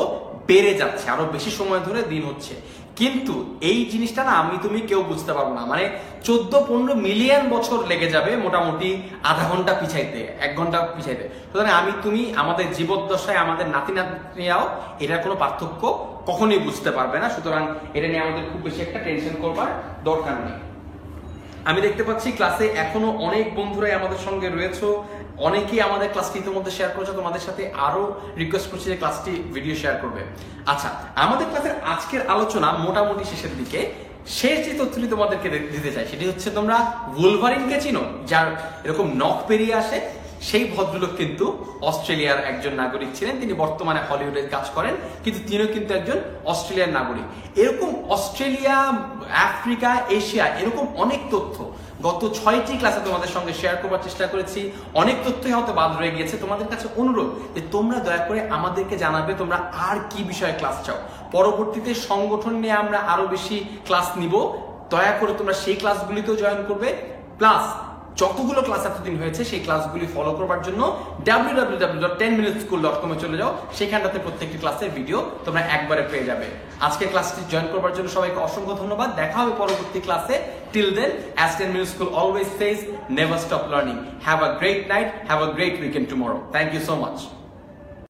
বেড়ে যাচ্ছে, আরো বেশি সময় ধরে দিন হচ্ছে। কিন্তু এই জিনিসটা না আমি তুমি কেউ বুঝতে পারবো না, মানে 14-15 মিলিয়ন বছর লেগে যাবে মোটামুটি আধা ঘন্টা পিছাইতে, 1 ঘন্টা পিছাইতে। সুতরাং আমি তুমি আমাদের জীবদ্দশায় আমাদের নাতি নাতনিরাও এটার কোনো পার্থক্য কখনোই বুঝতে পারবে না। সুতরাং এটা নিয়ে আমাদের খুব বেশি একটা টেনশন করবার দরকার নেই। আমি দেখতে পাচ্ছি ক্লাসে এখনো অনেক বন্ধুরাই আমাদের সঙ্গে রয়েছে, অনেকেই আমাদের ক্লাসটি ইতিমধ্যে শেয়ার করেছে। তোমাদের সাথে আরো রিকোয়েস্ট করছি যে ক্লাসটি ভিডিও শেয়ার করবে। আচ্ছা, আমাদের ক্লাসের আজকের আলোচনা মোটামুটি শেষের দিকে। শেষ যে তথ্যটি তোমাদেরকে দিতে চাই সেটি হচ্ছে, তোমরা উলভারিনকে চিনো, যার এরকম নখ বেরিয়ে আসে? সেই ভদ্রলোক কিন্তু অস্ট্রেলিয়ার একজন নাগরিক ছিলেন, তিনি বর্তমানে হলিউডে কাজ করেন, কিন্তু তিনিও কিন্তু একজন অস্ট্রেলিয়ার নাগরিক। এরকম অস্ট্রেলিয়া, আফ্রিকা, এশিয়া এরকম অনেক তথ্য গত 6টি ক্লাসে তোমাদের সঙ্গে শেয়ার করবার চেষ্টা করেছি। অনেক তথ্যই হয়তো বাদ রয়ে গিয়েছে। তোমাদের কাছে অনুরোধ যে তোমরা দয়া করে আমাদেরকে জানাবে তোমরা আর কি বিষয়ে ক্লাস চাও। পরবর্তীতে সংগঠন নিয়ে আমরা আরো বেশি ক্লাস নিব, দয়া করে তোমরা সেই ক্লাসগুলিতেও জয়েন করবে। প্লাস যতগুলো ক্লাস এতদিন হয়েছে সেই ক্লাসগুলি ফলো করবার জন্য www.10minuteschool.com এ চলে যাও, সেখানটাতে প্রত্যেকটি ক্লাসের ভিডিও তোমরা একবারে পেয়ে যাবে। আজকে ক্লাসটি জয়েন করবার জন্য সবাইকে অসংখ্য ধন্যবাদ। দেখা হবে পরবর্তী ক্লাসে। Till then, as 10 Minute School always says, never stop learning. Have a great night, have a great weekend tomorrow. Thank you so much.